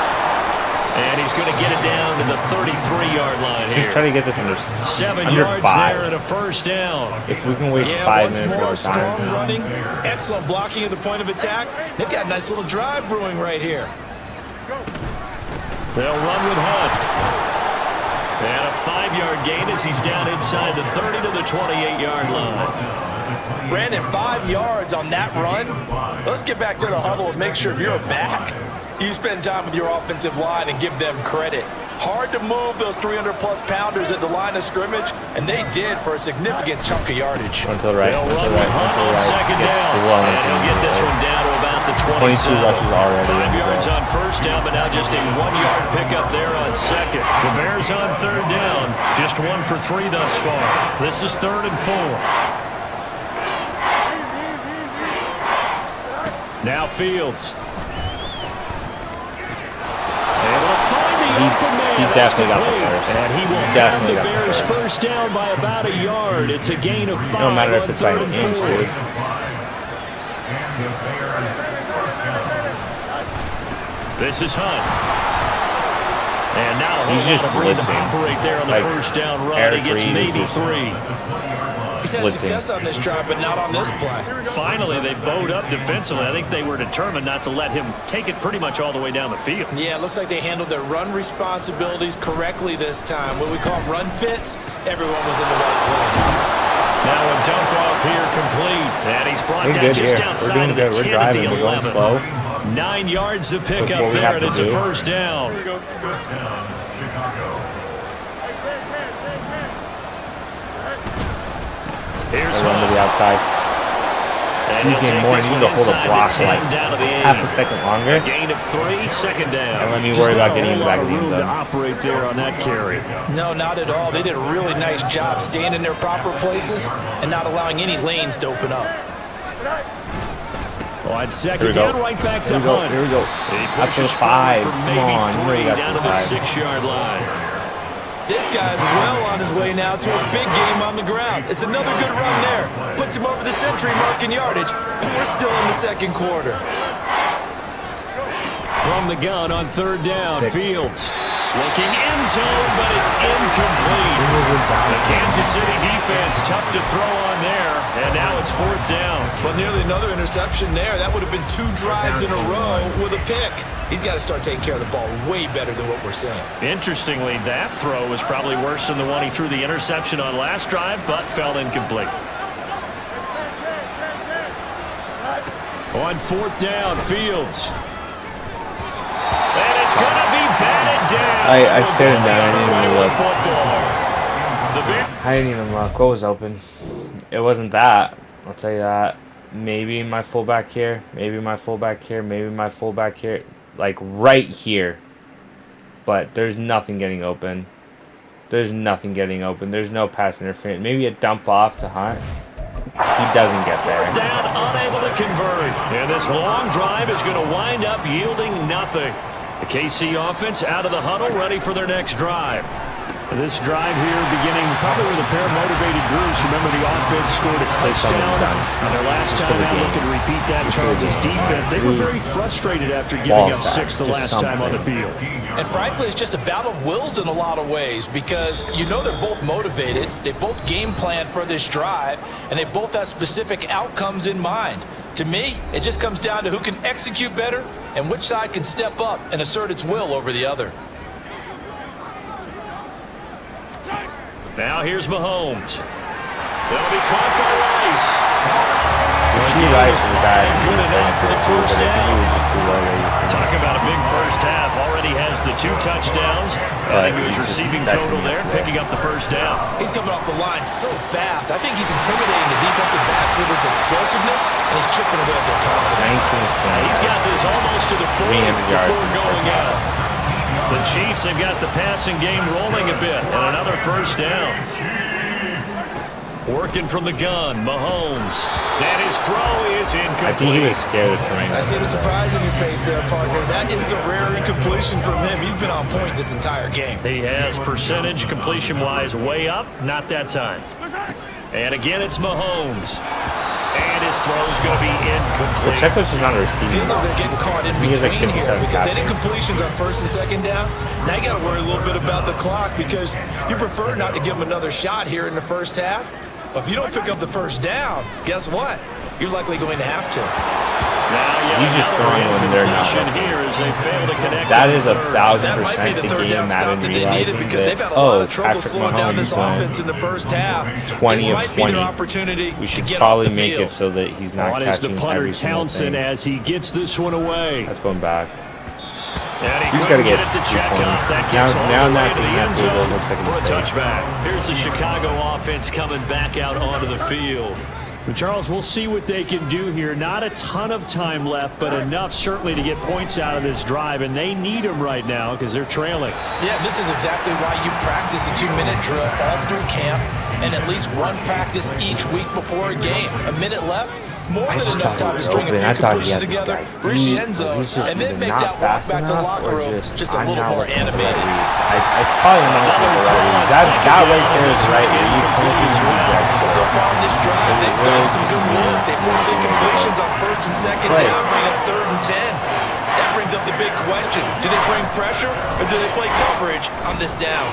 And he's going to get it down to the 33-yard line here. Just try to get this under 7 under yards 5. there and a first down. If we can waste 5 minutes of Strong time. running, excellent blocking at the point of attack. They've got a nice little drive brewing right here. They'll run with Hunt. And a 5-yard gain as he's down inside the 30 to the 28-yard line. Brandon, 5 yards on that run. Let's get back to the huddle and make sure if you're a back, you spend time with your offensive line and give them credit. Hard to move those 300-plus pounders at the line of scrimmage, and they did for a significant chunk of yardage. Until right. They'll Until run with right. Hunt Until on right. second Gets down. the one. And he'll get this one down to about the 22 27. rushes already. 5 yards on first down, but now just a 1-yard pickup there on second. The Bears on third down. Just 1 for 3 thus far. This is 3rd and 4. Now Fields. He definitely got the first. And he will have the Bears first down by about a yard. It's a gain of 5 No matter if on it's by 3rd an and inch, 4. dude. This is Hunt. And now a He's whole just lot of room to blitzing. operate there on the Like, first down run. Eric He gets Reed maybe is just 3. He's had success on this drive, but not on this play. Finally, they bowed up defensively. I think they were determined not to let him take it pretty much all the way down the field. Yeah, it looks like they handled their run responsibilities correctly this time. What we call run fits, everyone was in the right place. Now a dump off here complete. And he's brought We're down good just here. We're outside doing of the good. 10 We're at the driving. We're going 11. slow. 9 yards to pick That's up what we there, have and to it's do. a first down. Here's I run to Hunt. the outside. And he'll DJ take Moore this needs one to hold a inside block the for like 10 down to the 8. half a second longer. A gain of 3, second down. And let me Just worry not about a getting in the whole back lot of the end room to zone. operate there on that carry. No, not at all. They did a really nice job staying in their proper places and not allowing any lanes to open up. Well, on Here we second go. down, right back to Here we go. Hunt. Here we go. He After pushes 5. forward for Come maybe on. You know 3 you got down to for the 5. 6-yard line. This guy's well on his way now to a big game on the ground. It's another good run there. Puts him over the century mark in yardage, and we're still in the second quarter. From the gun on third down, Fields looking end zone, but it's incomplete. The Kansas City defense tough to throw on there, and now it's fourth down. But nearly another interception there. That would have been 2 drives in a row with a pick. He's got to start taking care of the ball way better than what we're seeing. Interestingly, that throw was probably worse than the one he threw the interception on last drive, but fell incomplete. On fourth down, Fields. And it's going to be batted down. I stared him down. I didn't even look. The I didn't even look. What was open? It wasn't that. I'll tell you that. Maybe my fullback here. Maybe my fullback here. Maybe my fullback here. Like right here. But there's nothing getting open. There's nothing getting open. There's no pass interference. Maybe a dump off to Hunt. He doesn't get there. Down, unable to convert. And this long drive is going to wind up yielding nothing. The KC offense out of the huddle, ready for their next drive. This drive here beginning probably with a pair of motivated groups. Remember, the offense scored a touchdown on their last time out. Looking to repeat that. Charles' defense, they were very frustrated after giving up 6 the last time on the field. And frankly, it's just a battle of wills in a lot of ways because you know they're both motivated. They both game plan for this drive, and they both have specific outcomes in mind. To me, it just comes down to who can execute better and which side can step up and assert its will over the other. Now here's Mahomes. That'll be caught by Rice. Rice is bad. Good enough for the first down. Talk about a big first half. Already has the 2 touchdowns. Adding to his receiving total there and picking up the first down. He's coming off the line so fast. I think he's intimidating the defensive backs with his explosiveness, and he's chipping away at their confidence. He's got this almost to the 40 before going out. The Chiefs have got the passing game rolling a bit, and another first down. Working from the gun, Mahomes. And his throw is incomplete. I think he was scared of throwing. I see the surprise in your face there, partner. That is a rare incompletion from him. He's been on point this entire game. He has percentage completion-wise way up, not that time. And again, it's Mahomes. And his throw's going to be incomplete. Pacheco's just not a receiver. Feels like they're getting caught in between here because any incompletions on first and second down, now you got to worry a little bit about the clock because you prefer not to give them another shot here in the first half. But if you don't pick up the first down, guess what? You're likely going to have to. He's just throwing when they're not. Here as they fail to connect. That is 1,000% the game Madden realizing because they've had a lot of trouble slowing down this offense in the first half. 20 of 20. We should probably make it so that he's not catching every single thing. As he gets this one away. That's going back. He's got to get it to check off. That gets now that's the end zone looks like for a touchback. Here's the Chicago offense coming back out onto the field. But Charles, we'll see what they can do here. Not a ton of time left, but enough certainly to get points out of this drive, and they need them right now because they're trailing. Yeah, this is exactly why you practice a 2-minute drill all through camp and at least one practice each week before a game. A minute left, more than enough time to string a few completions together, reach the end zone, and then make that walk back to the locker room just a little more animated. It's probably not that right there is right. So far in this drive, they've done some good work. They forced incompletions on first and second down, bring up 3rd and 10. That brings up the big question. Do they bring pressure or do they play coverage on this down?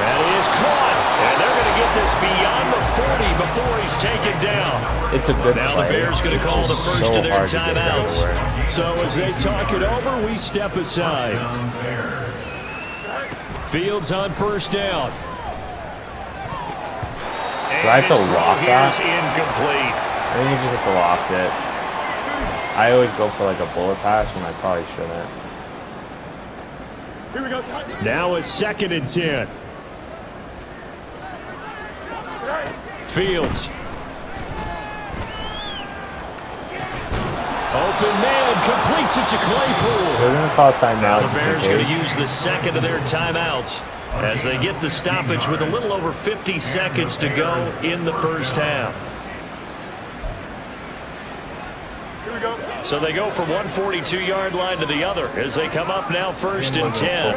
That is caught. And they're going to get this beyond the 40 before he's taken down. It's a good Now play. the Bears going to call the first so of their timeouts. So as they talk it over, we step aside. Fields on first down. Do I have to loft that? Incomplete. I think you just have to loft it. I always go for like a bullet pass when I probably shouldn't. Now it's 2nd and 10. Fields. Open man, completes it to Claypool. They're going to call timeout. Now the Bears going to use the second of their timeouts as they get the stoppage with a little over 50 seconds to go in the first half. So they go from one 42-yard line to the other as they come up now 1st and 10.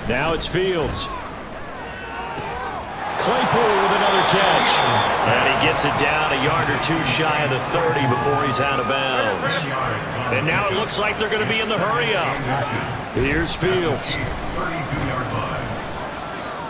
Now it's Fields. Claypool with another catch. And he gets it down a yard or two shy of the 30 before he's out of bounds. And now it looks like they're going to be in the hurry-up. Here's Fields.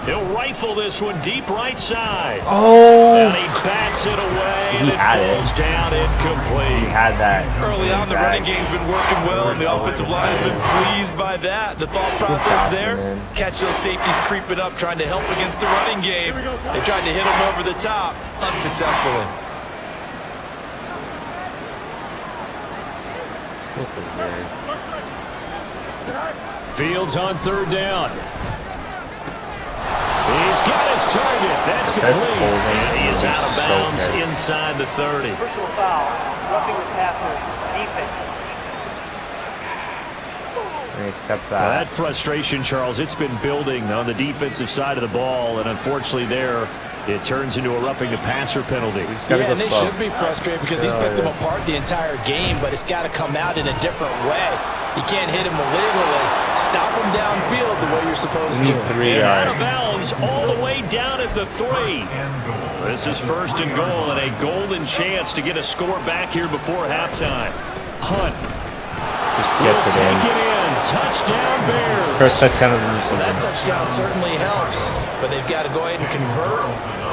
He'll rifle this one deep right side. Oh! And he bats it away, and it falls down incomplete. He had that. Early on, the running game's been working well, and the offensive line has been pleased by that. The thought process there, catch those safeties creeping up, trying to help against the running game. They tried to hit him over the top, unsuccessfully. Fields on 3rd down. He's got his target. That's complete. And he is out of bounds inside the 30. Personal foul, roughing the passer, defense. Accept that. Well, that frustration, Charles, it's been building on the defensive side of the ball, and unfortunately there, It turns into a roughing the passer penalty. Yeah, and they should be frustrated because he's picked them apart the entire game, but it's got to come out in a different way. You can't hit him illegally. Stop him downfield the way you're supposed to. And out of bounds all the way down at the 3. This is 1st and goal, and a golden chance to get a score back here before halftime. Hunt. Just gets it in. Touchdown Bears. First touchdown of the season. Well, that touchdown certainly helps, but they've got to go ahead and convert,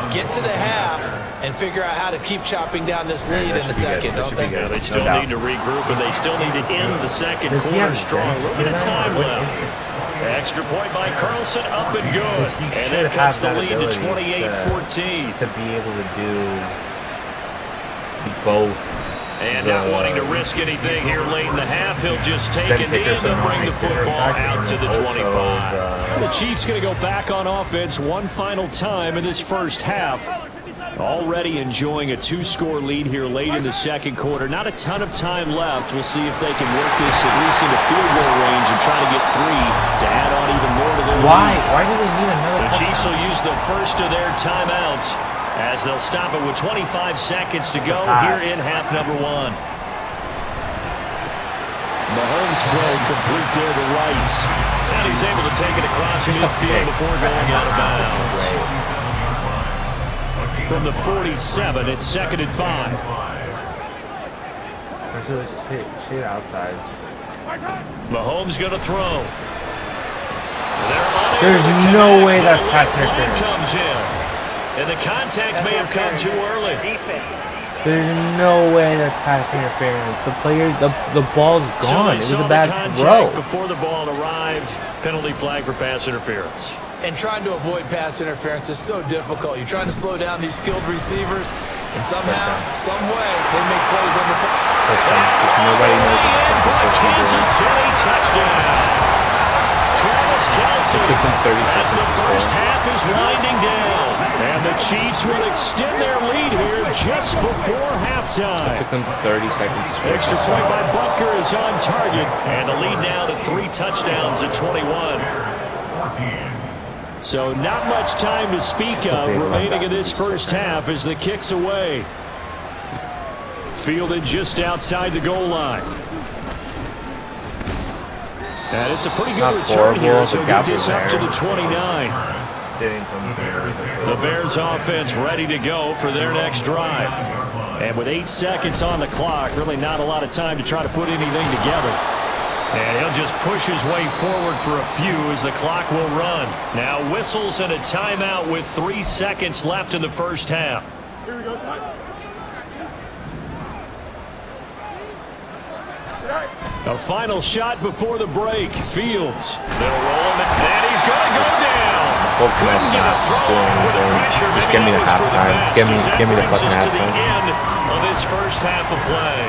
get to the half, and figure out how to keep chopping down this lead in the second, don't they? Yeah, they still need to regroup, and they still need to end the second quarter strong. A little bit of time left. Extra point by Carlson, up and good. And that cuts the lead to 28-14. To be able to do both. And not wanting to risk anything here late in the half, he'll just take a knee and then bring the football out to the 25. The Chiefs going to go back on offense one final time in this first half. Already enjoying a 2-score lead here late in the second quarter. Not a ton of time left. We'll see if they can work this at least into field goal range and try to get 3 to add on even more to their lead. Why do they need another? The Chiefs will use the first of their timeouts as they'll stop it with 25 seconds to go here in half number 1. Mahomes throw complete there to Rice. And he's able to take it across midfield before going out of bounds. From the 47, it's 2nd and 5. There's a shit outside. Mahomes going to throw. There's no way that's pass interference. Comes in. And the contact may have come too early. There's no way that's pass interference. The ball's gone. It was a bad throw. Before the ball arrived, penalty flag for pass interference. And trying to avoid pass interference is so difficult. You're trying to slow down these skilled receivers, and somehow, some way, they make plays on the Nobody knows what the fuck is supposed to be Kansas City touchdown. Travis Kelce. It took them 30 as seconds the to first score. half is winding down. And the Chiefs will extend their lead here just before halftime. It took them 30 seconds to score. Extra point by Butker is on target. And the lead now to 3 touchdowns at 21. So not much time to speak of remaining in this first half as the kick's away. Fielded just outside the goal line. And it's a pretty good return here, so get this up to the 29. The Bears offense ready to go for their next drive. And with 8 seconds on the clock, really not a lot of time to try to put anything together. And he'll just push his way forward for a few as the clock will run. Now whistles and a timeout with 3 seconds left in the first half. A final shot before the break. Fields. They'll roll him, and he's going to go down. Couldn't get a throw for the pressure. Just give me the halftime. Give me the fucking halftime. Of his first half of play.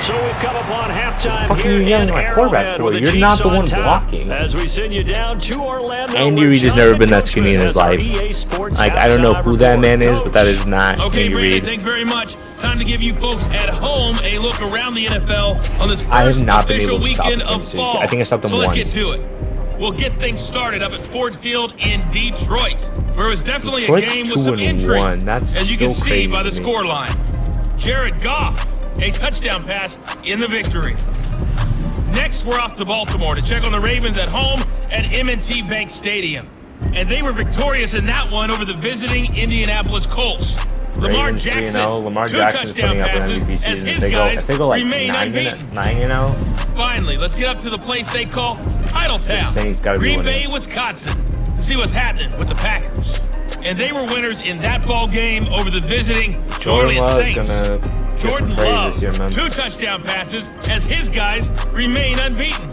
So we've come upon halftime fucking here yelling in at my quarterback Arrowhead for? with the You're Chiefs not the on one top blocking. As we send you down to Orlando. Andy Reid has never been that skinny in his life. Like, I don't know who that man is, but that is not Okay, Andy Brandon, Reid. thanks very much. Time to give you folks at home a look around the NFL on this I have first not been official able to stop weekend the of Kansas fall. City. I think I stopped them so let's once. get to it. We'll get things started up at Ford Field in Detroit, where it was definitely Detroit's a game with some 2-1. intrigue, That's as you can still see crazy by the to me. scoreline. Jared Goff, a touchdown pass in the victory. Next, we're off to Baltimore to check on the Ravens at home at M&T Bank Stadium. And they were victorious in that one over the visiting Indianapolis Colts. Lamar Ravens Jackson, 3-0. Lamar 2 Jackson's touchdown putting up an passes MVP as season. his If guys they go like remain unbeaten. 9-0. Finally, let's get up to the place they call Titletown, Saints gotta be Green Bay, winning. Wisconsin, to see what's happening with the Packers. And they were winners in that ball game over the visiting New Jordan Orleans Love's Saints. gonna get Jordan some praise Love, this year, man. 2 touchdown passes as his guys remain unbeaten.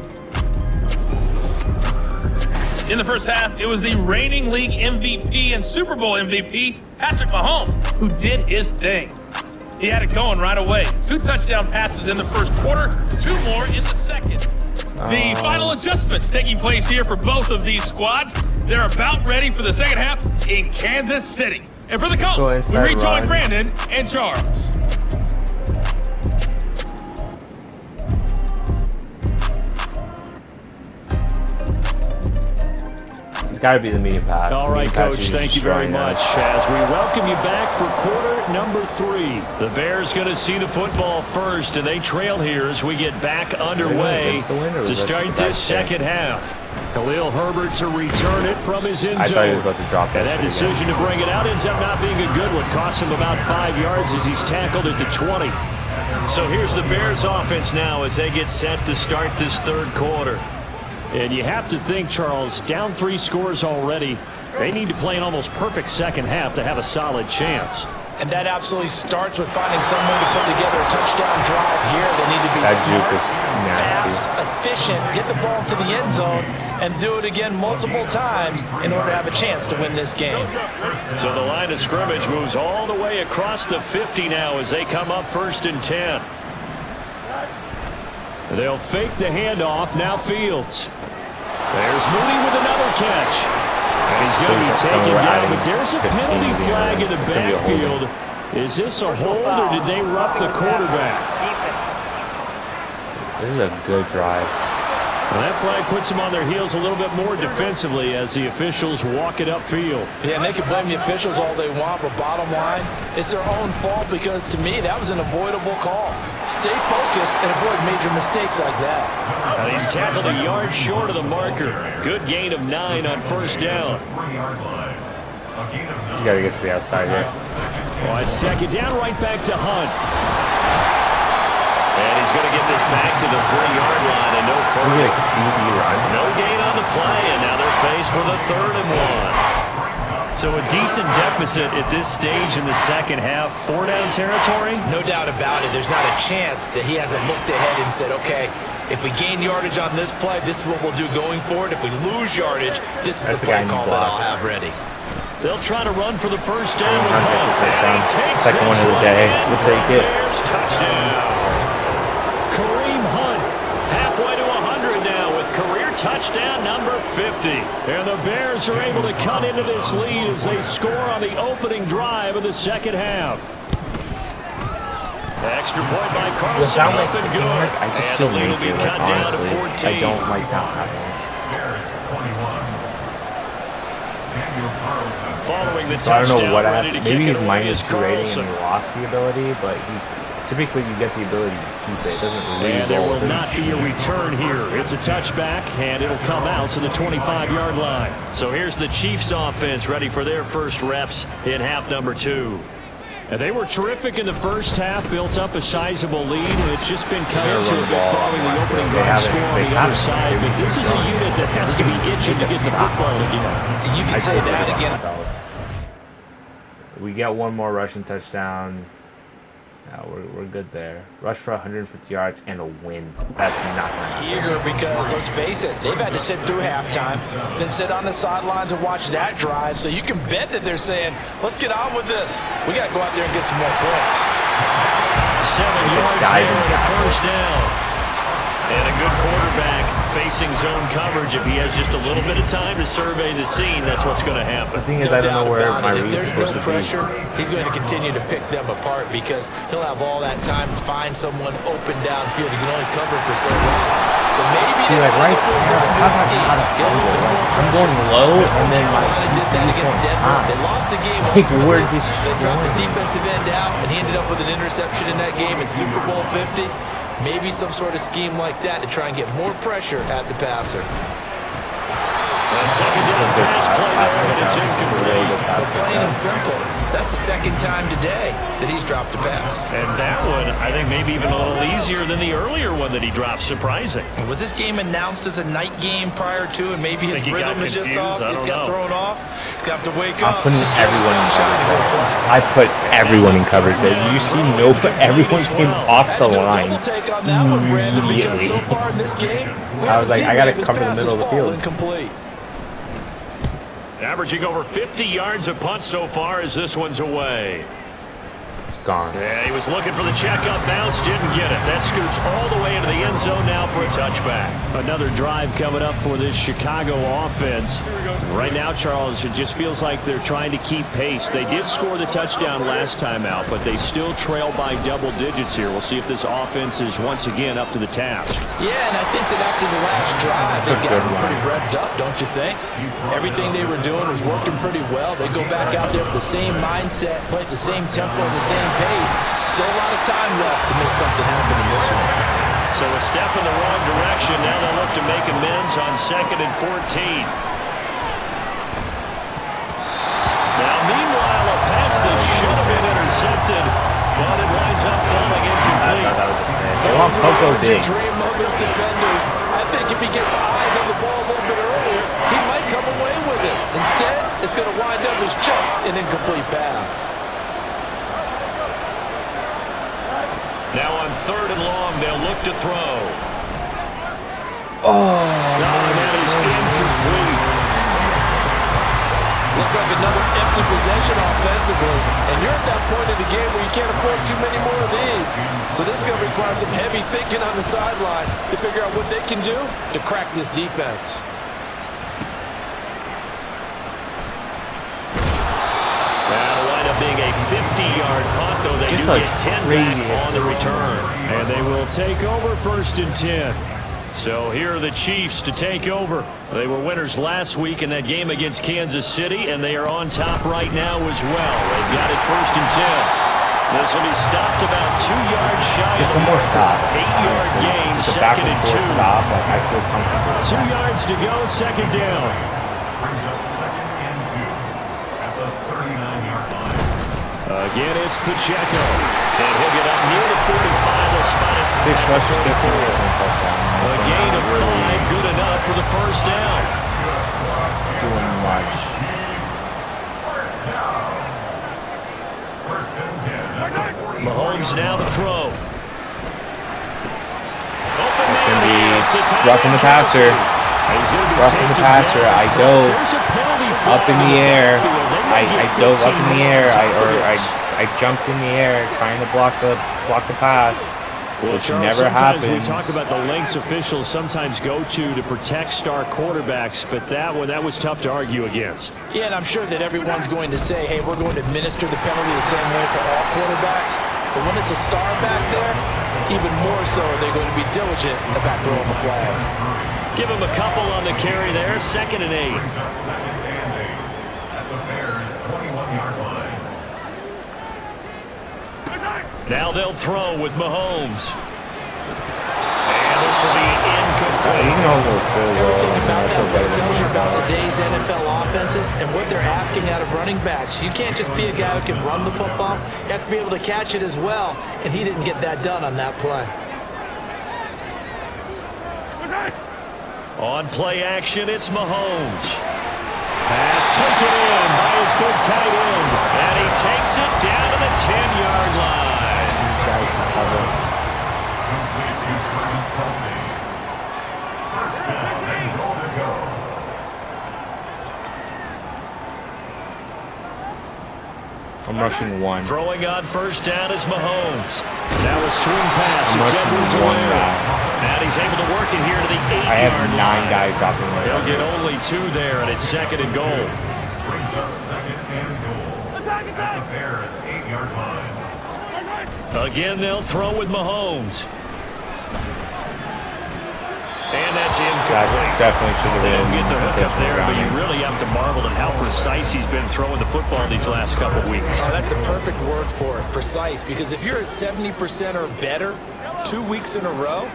In the first half, it was the reigning league MVP and Super Bowl MVP, Patrick Mahomes, who did his thing. He had it going right away. 2 touchdown passes in the first quarter, 2 more in the second. The final adjustments taking place here for both of these squads. They're about ready for the second half in Kansas City. And for the Go Colts, we inside rejoin run. Brandon and Charles. It's got to be the medium pass. All right, Coach, thank you very much. As we welcome you back for quarter number 3. The Bears going to see the football first, and they trail here as we get back underway to start this second half. Khalil Herbert to return it from his end zone. I thought he was about to drop it. And that decision to bring it out ends up not being a good one. Cost him about 5 yards as he's tackled at the 20. So here's the Bears offense now as they get set to start this third quarter. And you have to think, Charles, down 3 scores already. They need to play an almost perfect second half to have a solid chance. And that absolutely starts with finding some way to put together a touchdown drive here. They need to be smart, fast, efficient, get the ball to the end zone, and do it again multiple times in order to have a chance to win this game. So the line of scrimmage moves all the way across the 50 now as they come up 1st and 10. They'll fake the handoff. Now Fields. There's Mooney with another catch. And he's going to be taken down, but there's a penalty flag in the backfield. Is this a hold, or did they rough the quarterback? This is a good drive. Well, that flag puts them on their heels a little bit more defensively as the officials walk it upfield. Yeah, and they can blame the officials all they want, but bottom line, it's their own fault because, to me, that was an avoidable call. Stay focused and avoid major mistakes like that. And he's tackled a yard short of the marker. Good gain of 9 on 1st down. You got to get to the outside here. Well, it's 2nd down, right back to Hunt. And he's going to get this back to the 3-yard line and no further. No gain on the play, and now they're faced with a 3rd and 1. So a decent deficit at this stage in the second half. 4-down territory? No doubt about it. There's not a chance that he hasn't looked ahead and said, okay, if we gain yardage on this play, this is what we'll do going forward. If we lose yardage, this is the play call that I'll have ready. They'll try to run for the 1st down. Second one of the day. We'll take it. Touchdown. Kareem Hunt halfway to 100 now with career touchdown number 50. And the Bears are able to cut into this lead as they score on the opening drive of the second half. Extra point by Carlson up and good. I just feel lead will be cut down to 14. I don't like that happening. Following the So I don't know touchdown, what ready to maybe kick he's it away is minus 2 rating Carlson. and he lost the ability, but typically you get the ability to keep it. It doesn't really And there roll. will not be a return here. It's a touchback, and it'll come out to the 25-yard line. So here's the Chiefs offense ready for their first reps in half number 2. And they were terrific in the first half, built up a sizable lead, and it's just been cut into a bit following the opening drive score on the other side. But this is a unit that has to be itching to get the football again. You can say that again. We get one more rushing touchdown. We're good there. Rush for 150 yards and a win. That's not going to happen. Eager because, let's face it, they've had to sit through halftime, then sit on the sidelines and watch that drive. So you can bet that they're saying, let's get on with this. We got to go out there and get some more points. 7 yards there on the 1st down. And a good quarterback facing zone coverage. If he has just a little bit of time to survey the scene, that's what's going to happen. The thing is, I don't know where my If read's there's supposed no to pressure, be. he's going to continue to pick them apart because he'll have all that time to find someone open downfield. He can only cover for so long. So maybe See, like right there, I'm going low, and then my did that against Denver. They lost the game. Like, we're They dropped the defensive end out, and he ended up with an interception in that game in Super Bowl 50. Maybe some sort of scheme like that to try and get more pressure at the passer. A second down pass play there, but it's incomplete. But plain and simple, that's the second time today that he's dropped a pass. And that one, I think, maybe even a little easier than the earlier one that he dropped. Surprising. Was this game announced as a night game prior to, and maybe his rhythm is just off? He's got thrown off. He's got to wake up. I'm putting everyone in coverage. I put everyone in coverage there. You see, everyone came off the line immediately. I was like, I got to cover the middle of the field. Incomplete. Averaging over 50 yards a punt so far as this one's away. It's gone. Yeah, he was looking for the checkup bounce, didn't get it. That scoots all the way into the end zone now for a touchback. Another drive coming up for this Chicago offense. Right now, Charles, it just feels like they're trying to keep pace. They did score the touchdown last time out, but they still trail by double digits here. We'll see if this offense is once again up to the task. Yeah, and I think that after the last drive, they got pretty revved up, don't you think? Everything they were doing was working pretty well. They go back out there with the same mindset, play at the same tempo, and the same pace. Still a lot of time left to make something happen in this one. So a step in the wrong direction. Now they'll look to make amends on 2nd and 14. Now, meanwhile, a pass that should have been intercepted, but it winds up falling incomplete. They want Poco big. Dream of his defenders. I think if he gets eyes on the ball a little bit earlier, he might come away with it. Instead, it's going to wind up as just an incomplete pass. Now on 3rd and long, they'll look to throw. That is incomplete. Looks like another empty possession offensively, and you're at that point in the game where you can't afford too many more of these. So this is going to require some heavy thinking on the sideline to figure out what they can do to crack this defense. That'll wind up being a 50-yard punt, though they do get 10 back on the return. And they will take over 1st and 10. So here are the Chiefs to take over. They were winners last week in that game against Kansas City, and they are on top right now as well. They've got it 1st and 10. This will be stopped about 2 yards shy. Just one more stop. 8-yard gain, Just a 2nd and 2. Stop. Like, I feel comfortable. 2 yards to go, 2nd down. Again, it's Pacheco. And he'll get up near the 45. They'll spot it. 6 rushes, 50. A gain of 5, good enough for the 1st down. Doing much. Mahomes now to throw. It's going to be roughing the passer. Roughing the passer. I dove up in the air. I dove up in the air. I jumped in the air trying to block the pass. Which Charles, never sometimes happens. we talk about the lengths officials sometimes go to protect star quarterbacks, but that one, that was tough to argue against. Yeah, and I'm sure that everyone's going to say, hey, we're going to administer the penalty the same way for all quarterbacks. But when it's a star back there, even more so are they going to be diligent about throwing the flag. Give him a couple on the carry there, 2nd and 8. Now they'll throw with Mahomes. And this will be incomplete. Everything about that play tells you about today's NFL offenses and what they're asking out of running backs. You can't just be a guy who can run the football. You have to be able to catch it as well, and he didn't get that done on that play. On play action, it's Mahomes. Pass taken in by his big tight end. And he takes it down to the 10-yard line. Guys to cover. I'm rushing 1. Throwing on 1st down is Mahomes. Now a swing pass. I'm rushing 1 guy. And he's able to work it here to the 8-yard line. I have 9 guys dropping away. They'll get only 2 there, and it's 2nd and goal. Brings up 2nd and goal. At the Bears' 8-yard line. Again, they'll throw with Mahomes. And that's incomplete. That definitely should have They been. don't get the hookup there, but you running. really have to marvel at how precise he's been throwing the football these last couple of weeks. Oh, that's the perfect word for it, precise, because if you're at 70% or better 2 weeks in a row,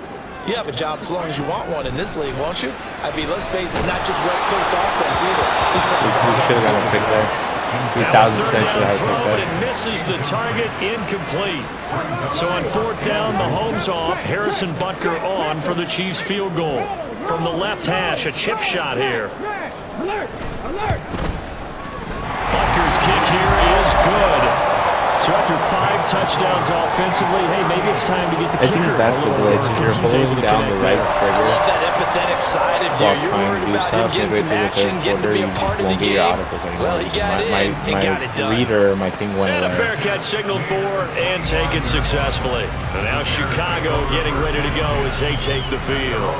you have a job as long as you want one in this league, won't you? I mean, let's face it, it's not just West Coast offense either. We should have got a pick there. 3,000% should have had a pick But there. it misses the target, incomplete. So on 4th down, Mahomes off, Harrison Butker on for the Chiefs field goal. From the left hash, a chip shot here. Butker's kick here is good. So after 5 touchdowns offensively, hey, maybe it's time to get the kicker. I think that's the glitch. If you're holding down the right I trigger love that empathetic side of you. while You're trying worried to do about him stuff, getting midway some through the action, third getting to quarter, be you a just part of won't the get your game. articles anymore. Well, he got in and got it done. Reader, my thing went And a away. fair catch signaled for and taken successfully. And now Chicago getting ready to go as they take the field.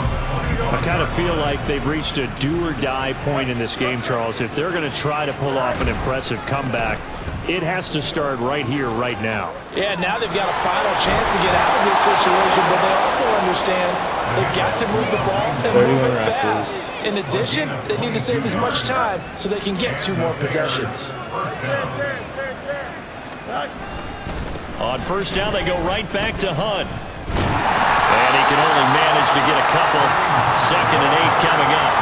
I kind of feel like they've reached a do-or-die point in this game, Charles. If they're going to try to pull off an impressive comeback, it has to start right here, right now. Yeah, now they've got a final chance to get out of this situation, but they also understand they've got to move the ball and move it fast. In addition, they need to save as much time so they can get 2 more possessions. On first down, they go right back to Hunt. And he can only manage to get a couple. 2nd and 8 coming up.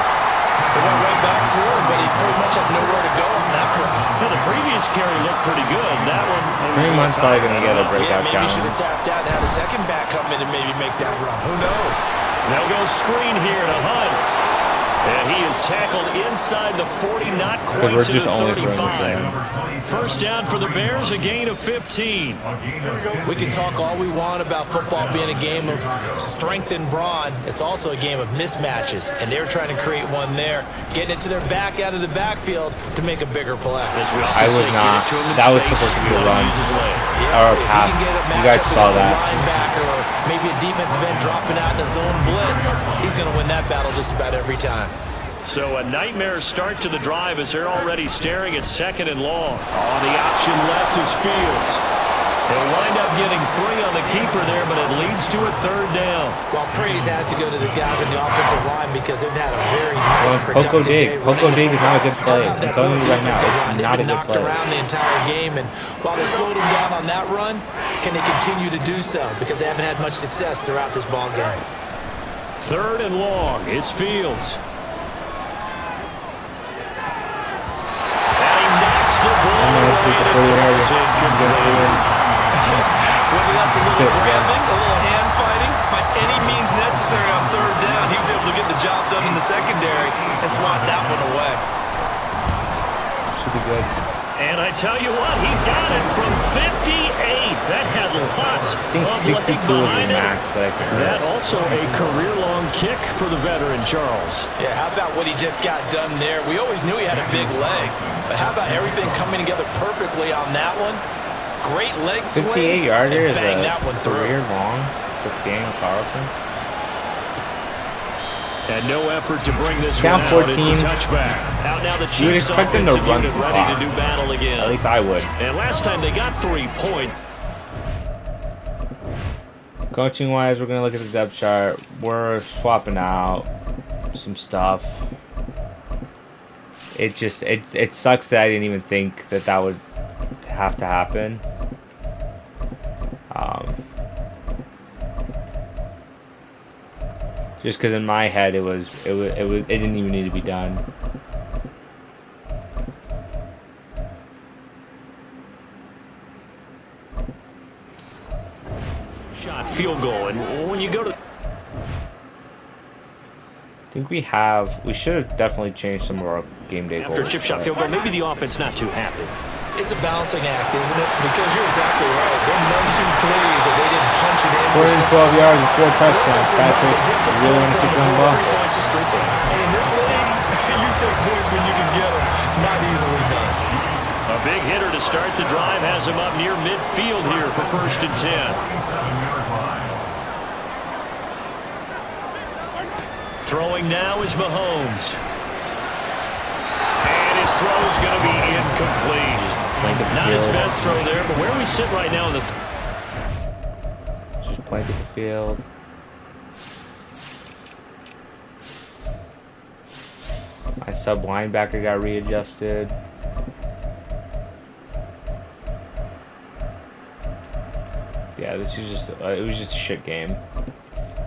They went right back to him, but he pretty much had nowhere to go on that play. Well, the previous carry looked pretty good. That one, Pretty much probably going to get a breakout maybe should challenge. have tapped out and had a second back come in and maybe make that run. Who knows? They'll go screen here to Hunt. And he is tackled inside the 40, not quite we're to just the only throwing 35. First down for the Bears, a gain of 15. We can talk all we want about football being a game of strength and brawn. It's also a game of mismatches, and they're trying to create one there, getting it to their back out of the backfield to make a bigger play. I was not. That was supposed to be a run or a pass. You guys saw that. Linebacker or maybe a defensive end dropping out in a zone blitz, he's going to win that battle just about every time. So a nightmare start to the drive as they're already staring at 2nd and long. Oh, the option left is Fields. They'll wind up getting 3 on the keeper there, but it leads to a 3rd down. Well, praise has to go to the guys on the offensive line because they've had a very nice, productive day. Poco Dig is not a good play. I'm telling you right now, it's not a good knocked play. around the entire game, and while they slowed him down on that run, can they continue to do so? Because they haven't had much success throughout this ball game. 3rd and long. It's Fields. Whether that's a little grabbing, a little hand fighting, by any means necessary on 3rd down, he was able to get the job done in the secondary and swat that one away. Should be good. And I tell you what, he got it from 58. That had lots I think of 62 leg was the behind it. max that I could That also a career-long kick for the veteran, Charles. Yeah, how about what he just got done there? We always knew he had a big leg, but how about everything coming together perfectly on that one? Great leg swing. 58-yarder is bang a that one through. career long for Daniel Carlson. And no effort to bring this Down one out. 14. It's a touchback. Out now the You would Chiefs expect them to offensive run unit some ready clock. to do battle again. At least I would. And last time they got 3 points. Coaching-wise, we're going to look at the depth chart. We're swapping out some stuff. It just, it sucks that I didn't even think that that would have to happen. Just because in my head it didn't even need to be done. Shot field goal, and when you go to... I think we should have definitely changed some of our game day goals. After a chip shot field goal, maybe the offense not too happy. It's a balancing act, isn't it? Because you're exactly right. They're none too pleased that they didn't punch it in. 412 yards and 4 touchdowns, Patrick. You really want to keep going ball? And in this league, you take points when you can get them. Not easily done. A big hitter to start the drive has him up near midfield here for 1st and 10. Throwing now is Mahomes. And his throw is going to be incomplete. Not his best throw there, but where we sit right now in the... Just blanket the field. My sub linebacker got readjusted. Yeah, this is just it was just a shit game.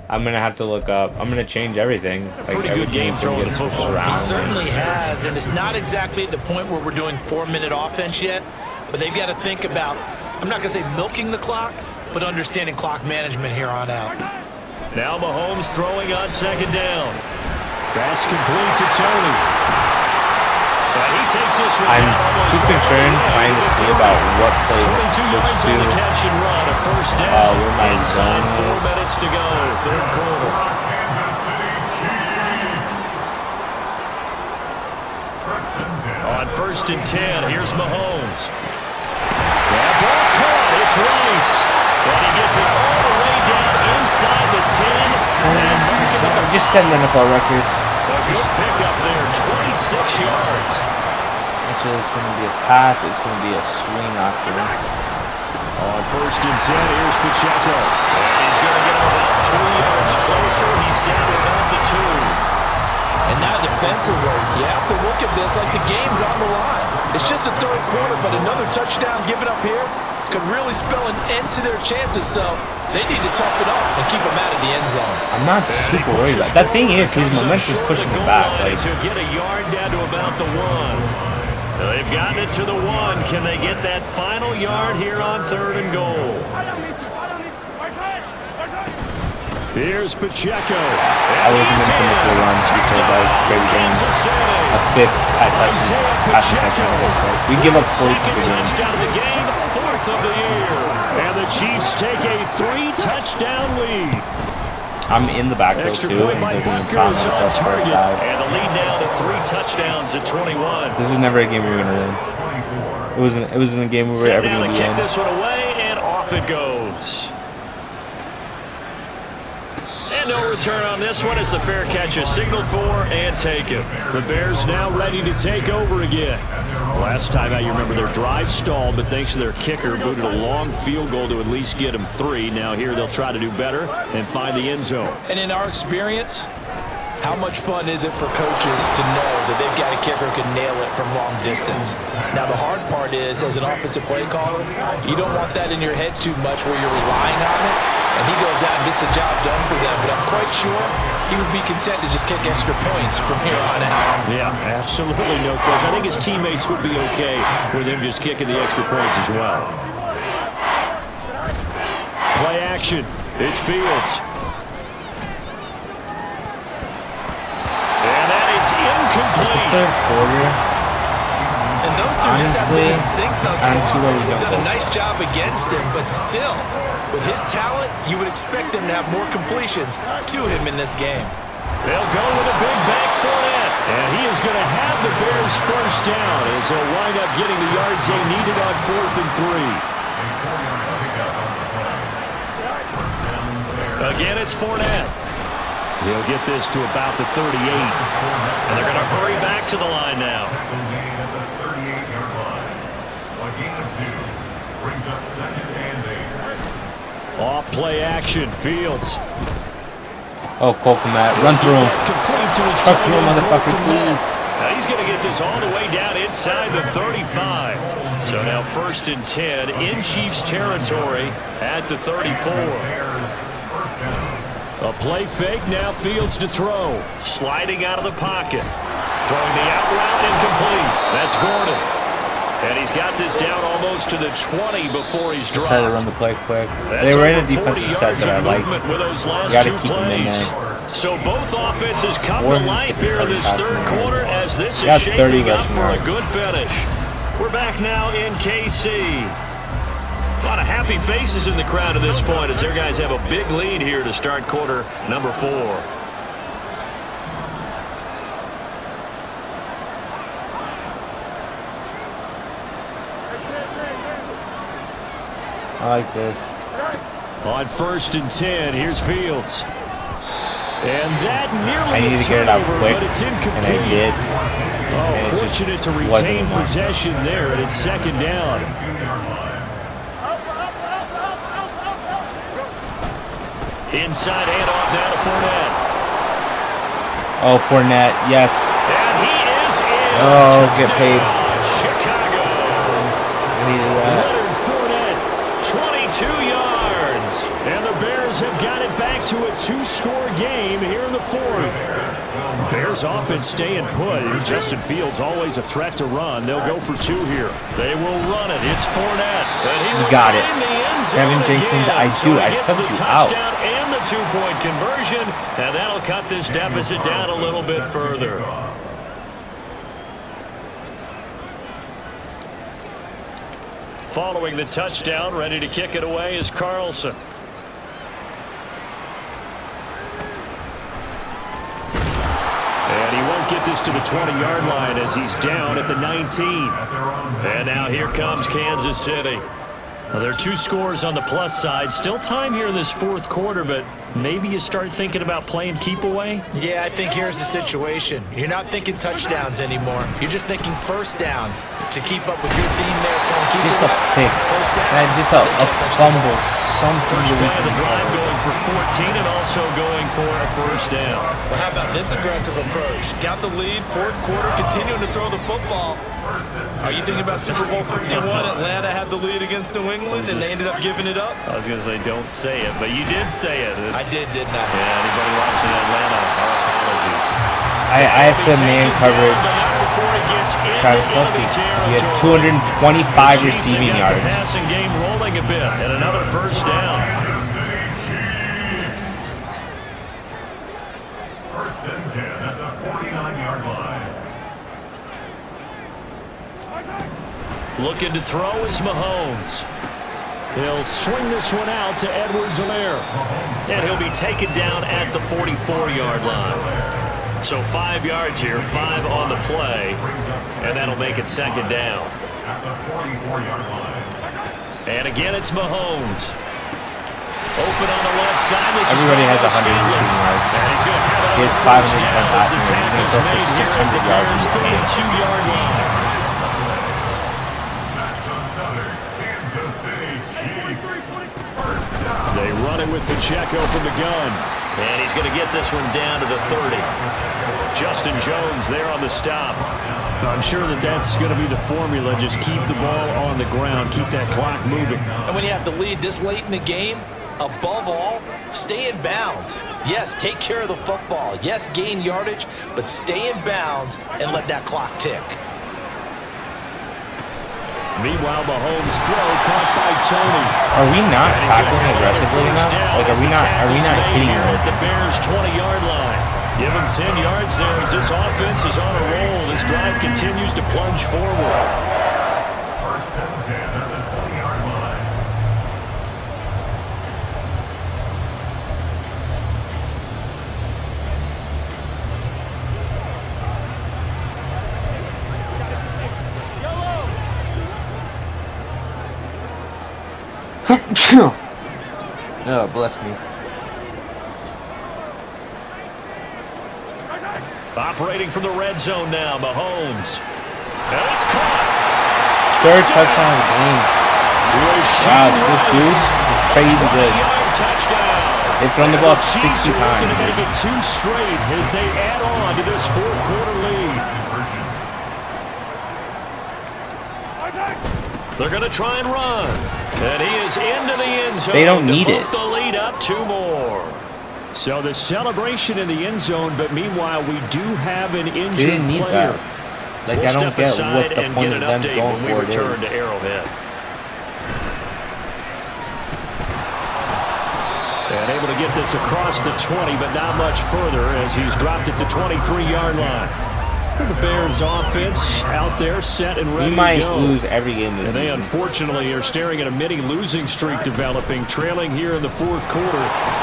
I'm gonna have to look up. I'm gonna change everything. Like pretty good game throwing the football. He certainly has, and it's not exactly at the point where we're doing 4-minute offense yet, but they've got to think about, I'm not gonna say milking the clock, but understanding clock management here on out. Now Mahomes throwing on 2nd down. That's complete to Tony. And he takes this one I'm down too almost concerned right trying to see about what play to 22 yards switch on the to. catch and run, a first down. Where my Inside zone 4 is. minutes to go, third quarter. On first and 10, here's Mahomes. That ball caught. It's Rice. And he gets it all the way down inside the 10. Just set an NFL record. A good pickup there, 26 yards. Actually, it's going to be a pass. It's going to be a swing option. On first and 10, here's Pacheco. And he's going to get about 3 yards closer. He's down about the 2. And now defensively, you have to look at this like the game's on the line. It's just a third quarter, but another touchdown given up here could really spell an end to their chances. So they need to tough it up and keep them out of the end zone. I'm not super worried about that. Thing is, his momentum's pushing him back. Like, he'll get a yard down to about the 1. They've gotten it to the 1. Can they get that final yard here on third and goal? Here's Pacheco. I wasn't going to commit to the run because I was afraid of getting a fifth passing touchdown. We give up 40 points a game. Fourth of the year. And the Chiefs take a 3-touchdown lead. I'm in the backfield Extra too, point and by it doesn't even Butker count is like on that's where I target. died. And the lead now to 3 touchdowns at 21. This is never a game we were going to win. It wasn't a game we were ever going to kick win. this one away, and off it goes. And no return on this one as the fair catch is signaled for and taken. The Bears now ready to take over again. Last time out, you remember their drive stalled, but thanks to their kicker, booted a long field goal to at least get them 3. Now here they'll try to do better and find the end zone. And in our experience, how much fun is it for coaches to know that they've got a kicker who can nail it from long distance? Now, the hard part is, as an offensive play caller, you don't want that in your head too much where you're relying on it, and he goes out and gets the job done for them. But I'm quite sure he would be content to just kick extra points from here on out. Yeah, absolutely no question. I think his teammates would be okay with him just kicking the extra points as well. Play action. It's Fields. And that is incomplete. Third quarter. And those two just haven't been in sync thus far. They've They've done a nice job against him, but still, with his talent, you would expect him to have more completions to him in this game. They'll go with a big back Fournette. And he is going to have the Bears first down as they'll wind up getting the yards they needed on 4th and 3. Again, it's Fournette. He'll get this to about the 38. And they're going to hurry back to the line now. Off play action, Fields. Oh, Colcomat, run through him. Truck through him, motherfucker, please. Now he's going to get this all the way down inside the 35. So now first and 10 in Chiefs territory at the 34. A play fake, now Fields to throw. Sliding out of the pocket. Throwing the out route incomplete. That's Gordon. And he's got this down almost to the 20 before he's dropped. Try to run the play quick. That's They were in a over 40 defensive set that I like. with those last Got to two keep them in plays. there. So both offenses come to life here in this third quarter as this is Got 30 shaping up rushing for a yards. good finish. We're back now in KC. A lot of happy faces in the crowd at this point as their guys have a big lead here to start quarter number 4. I like this. On first and 10, here's Fields. And that nearly I need to get it out quick, but it's incomplete. and I did. Oh, fortunate to retain possession there, and it's second down. Inside handoff now to Fournette. Oh, Fournette, yes. And he is in. Oh, let's get paid. Chicago. I needed that. Leonard Fournette, 22 yards. And the Bears have got it back to a 2-score game here in the 4th. Bears offense staying put. Justin Fields always a threat to run. They'll go for 2 here. They will run it. It's Fournette. And he You got it. find the end zone Kevin Jenkins, again. I So do. he I gets subbed the you out. touchdown and the 2-point conversion. And that'll cut this deficit down a little bit further. Following the touchdown, ready to kick it away is Carlson. And he won't get this to the 20-yard line as he's down at the 19. And now here comes Kansas City. Well, there are 2 scores on the plus side. Still time here in this fourth quarter, but maybe you start thinking about playing keep away? Yeah, I think here's the situation. You're not thinking touchdowns anymore. You're just thinking first downs to keep up with your theme there. Keep just away. a pick. First downs. And just a fumble. Something First to play of the drive going for 14 and also going for a first down. Well, how about this aggressive approach? Got the lead, fourth quarter, continuing to throw the football. Are you thinking about Super Bowl 51? Atlanta had the lead against New England, and they ended up giving it up? I was going to say, don't say it, but you did say it. I did, didn't I? Yeah, anybody watching Atlanta, our apologies. I have to man coverage Travis Kelce. He has 225 receiving yards. Passing game rolling a bit, and another first down. First and 10 at the 49-yard line. Looking to throw is Mahomes. He'll swing this one out to Edwards-Helaire. And he'll be taken down at the 44-yard line. So 5 yards here, 5 on the play, and that'll make it second down. At the 44-yard line. And again, it's Mahomes. Open on the left side. Everybody has 100 receiving yards. And he's going to have He has 510 passing yards. He's going to throw for 600 yards in this game. 32-yard line. That's another Kansas City Chiefs. First down. They run it with Pacheco from the gun. And he's going to get this one down to the 30. Justin Jones there on the stop. I'm sure that's going to be the formula. Just keep the ball on the ground. Keep that clock moving. And when you have the lead this late in the game, above all, stay in bounds. Yes, take care of the football. Yes, gain yardage, but stay in bounds and let that clock tick. Meanwhile, Mahomes' throw caught by Tony. Are we not tackling aggressively enough? Like, are we not hitting here her? at the Bears' 20-yard line? Give him 10 yards there as this offense is on a roll. This drive continues to plunge forward. First and 10 at the 20-yard line. Oh, bless me. Operating from the red zone now, Mahomes. And it's caught. Third touchdown of the game. Wow, this dude is crazy good. Touchdown. They've thrown the ball 60 Chiefs are times. looking to make it 2 straight as they add on to this fourth quarter lead. They're going to try and run. And he is into the end zone. They don't need it. The lead up 2 more. So the celebration in the end zone, but meanwhile, we do have an injured They didn't need player. that. Like, We'll I don't step get aside what the and point get of an them update going when we for it return is. to Arrowhead. And able to get this across the 20, but not much further as he's dropped it to 23-yard line. The Bears offense out there set and ready We might to go. lose every game this And they season. unfortunately are staring at a mini losing streak developing, trailing here in the fourth quarter.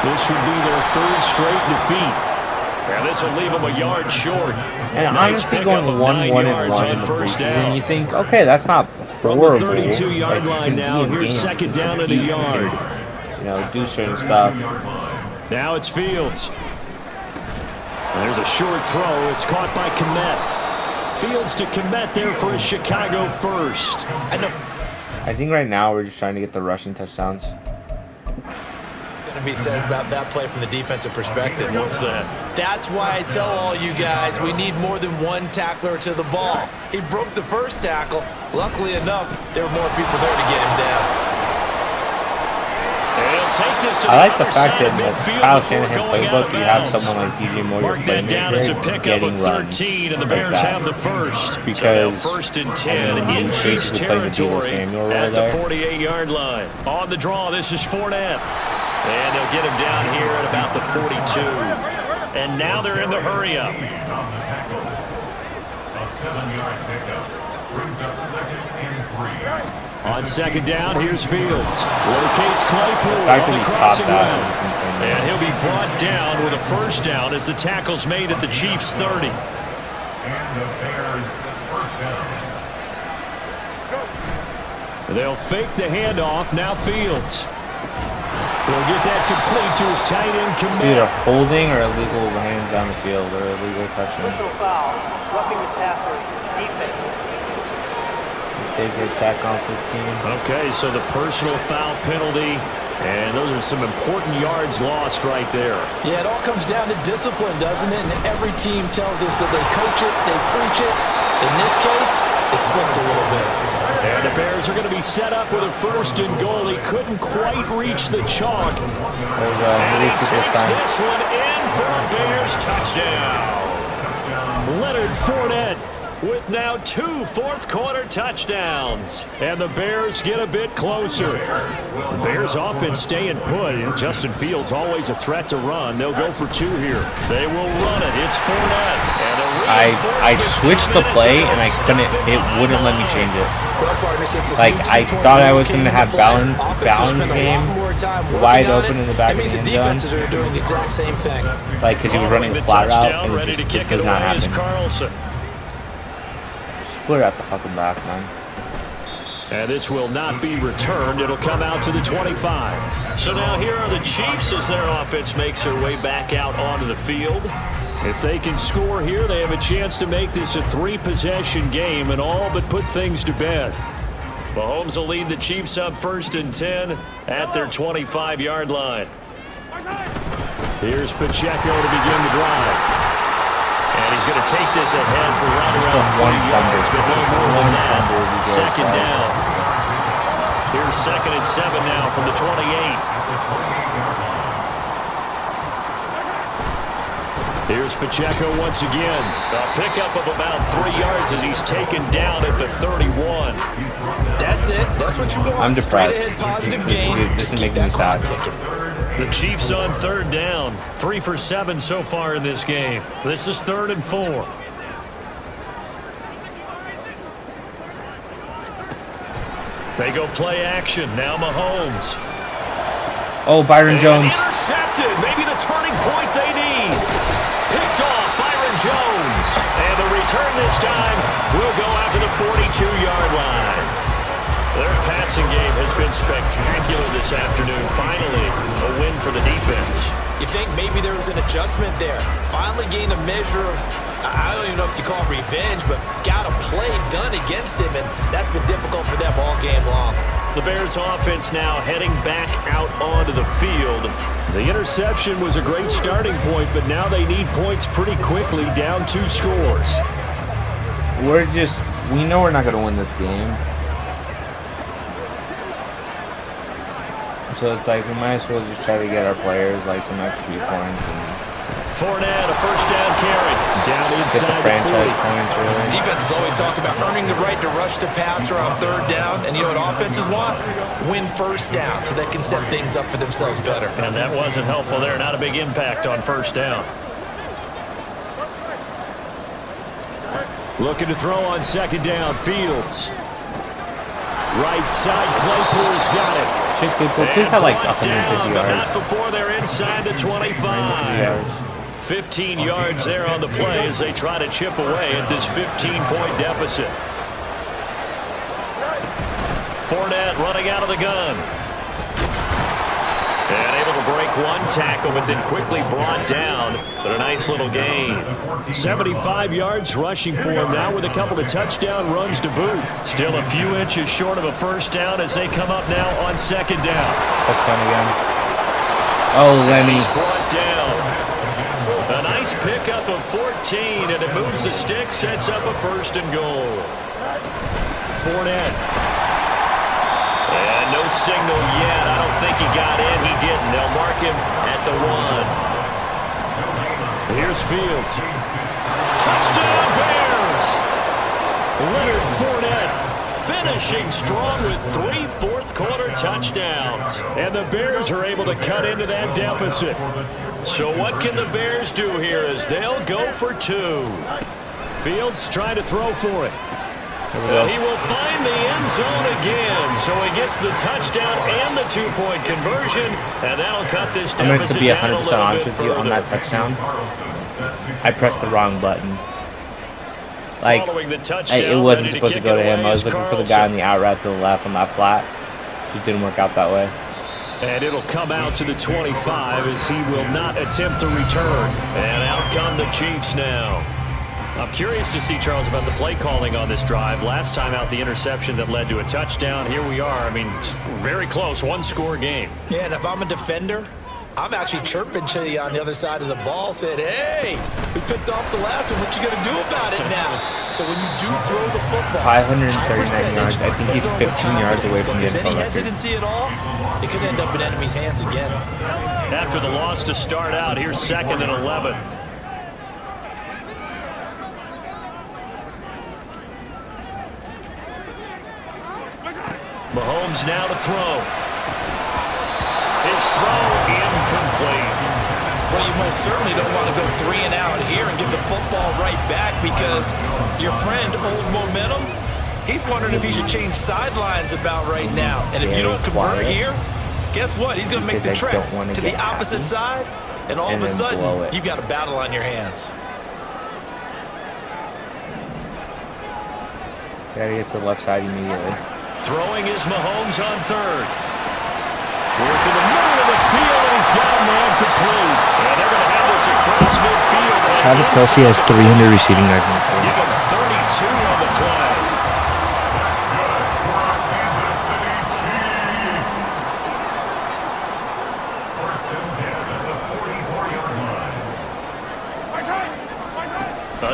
This would be their 3rd straight defeat. And this will leave them a yard short. And Nice honestly, pickup going of 1-1 9 and yards 1 on in the first preseason, down. you think, okay, that's not From horrible. the 32-yard Like, line you can now, be in here's games, second down and a compete, yard. You know, do certain stuff. Now it's Fields. And there's a short throw. It's caught by Kmet. Fields to Kmet there for a Chicago first. I think right now we're just trying to get the rushing touchdowns. It's going to be said about that play from the defensive perspective. What's that? That's why I tell all you guys we need more than one tackler to the ball. He broke the first tackle. Luckily enough, there were more people there to get him down. And he'll take this to I like the other fact side that of in the midfield Kyle before Shanahan going out of playbook, you have bounds. someone like DJ Moore, your Mark that down as a playmaker, pickup getting of runs 13, and the like Bears that. have the first. Because, so now first and 10 I mean, in he's Chiefs basically playing the Deebo territory Samuel role at the there. 48-yard line. On the draw, this is Fournette. And they'll get him down here at about the 42. And now they're in the hurry-up. A 7-yard pickup brings up 2nd and 3. On second down, here's Fields. Locates Claypool The fact on that the he caught crossing that route. was insane. And he'll be brought down with a first down as the tackle's made at the Chiefs' 30. And the Bears first down. They'll fake the handoff. Now Fields. He'll get that complete to his tight end It's commit. either holding or illegal hands down the field or illegal touching. Personal foul. Roughing the passer. Defense. Take the attack on 15. Okay, so the personal foul penalty, and those are some important yards lost right there. Yeah, it all comes down to discipline, doesn't it? And every team tells us that they coach it, they preach it. In this case, it slipped a little bit. And the Bears are going to be set up with a first and goal. He couldn't quite reach the chalk. And he takes this one in for a Bears touchdown. Leonard Fournette with now 2 fourth-quarter touchdowns. And the Bears get a bit closer. The Bears offense staying put, and Justin Fields always a threat to run. They'll go for 2 here. They will run it. It's Fournette. And I switched the play and I couldn't. It wouldn't let me change it. Like I thought I was going to have balance game wide open in the back of the end defenses are doing the exact same thing. Like because he was running a flat route and it does not happen. Carlson. Split it out the fucking back, man. And this will not be returned. It'll come out to the 25. So now here are the Chiefs as their offense makes their way back out onto the field. If they can score here, they have a chance to make this a 3-possession game and all but put things to bed. Mahomes will lead the Chiefs up 1st and 10 at their 25-yard line. Here's Pacheco to begin the drive. And he's going to take this ahead for right around 3 yards, but no more than that. Second down. Here's 2nd and 7 now from the 28. Here's Pacheco once again. A pickup of about 3 yards as he's taken down at the 31. That's it. That's what you want. I'm depressed. Straight ahead, positive game. This Just is keep making me that clock sad. ticking. The Chiefs on 3rd down. 3 for 7 so far in this game. This is 3rd and 4. They go play action. Now Mahomes. Oh, Byron Jones. Intercepted. Maybe the turning point they need. Picked off Byron Jones. And the return this time will go out to the 42-yard line. Their passing game has been spectacular this afternoon. Finally, a win for the defense. You think maybe there was an adjustment there. Finally gained a measure of, I don't even know if you call it revenge, but got a play done against him, and that's been difficult for them all game long. The Bears offense now heading back out onto the field. The interception was a great starting point, but now they need points pretty quickly, down 2 scores. We know we're not going to win this game. So it's like we might as well just try to get our players like some extra points and Fournette, a first down carry. Down inside get the franchise points really. Defenses always talk about earning the right to rush the passer on 3rd down, and you know what offenses want? Win first down so they can set things up for themselves better. And that wasn't helpful there. Not a big impact on 1st down. Looking to throw on 2nd down. Fields. Right side, Claypool's got it. Chase Claypool, please have like 150 yards. Not before they're inside the 25. 15 yards there on the play as they try to chip away at this 15-point deficit. Fournette running out of the gun. And able to break one tackle, but then quickly brought down. But a nice little gain. 75 yards rushing for him now with a couple of touchdown runs to boot. Still a few inches short of a first down as they come up now on 2nd down. Touchdown again. Oh, Lenny. He's brought down. A nice pickup of 14, and it moves the stick, sets up a 1st and goal. Fournette. And no signal yet. I don't think he got in. He didn't. They'll mark him at the 1. Here's Fields. Touchdown Bears! Leonard Fournette finishing strong with 3 fourth-quarter touchdowns. And the Bears are able to cut into that deficit. So what can the Bears do here as they'll go for 2? Fields trying to throw for it. He will find the end zone again, so he gets the touchdown and the two-point conversion, and that'll cut this deficit down a little bit further. I'm going to be 100% honest with you on that touchdown. I pressed the wrong button. Like, it wasn't supposed to go to him. I was looking for the guy on the out route to the left on that flat. Just didn't work out that way. And it'll come out to the 25 as he will not attempt to return. And out come the Chiefs now. I'm curious to see, Charles, about the play calling on this drive. Last time out, the interception that led to a touchdown. Here we are. I mean, very close, one-score game. Yeah, and if I'm a defender, I'm actually chirping to you on the other side of the ball, said, hey, we picked off the last one. What you going to do about it now? So when you do throw the football, 539 yards. I think he's 15 yards away from the end. Any hesitancy at all, it could end up in enemy's hands again. After the loss to start out, here's 2nd and 11. Mahomes now to throw. His throw incomplete. Well, you most certainly don't want to go 3 and out here and give the football right back because your friend, Old Momentum, he's wondering if he should change sidelines about right now. And if you don't convert here, guess what? He's going to make the trek to the opposite side, and all of a sudden, you've got a battle on your hands. Gotta get to the left side immediately. Throwing is Mahomes on 3rd. Work in the middle of the field, and he's got a man complete. And they're going to have this across midfield. Travis Kelce has 300 receiving yards in this game. Give him 32 on the play.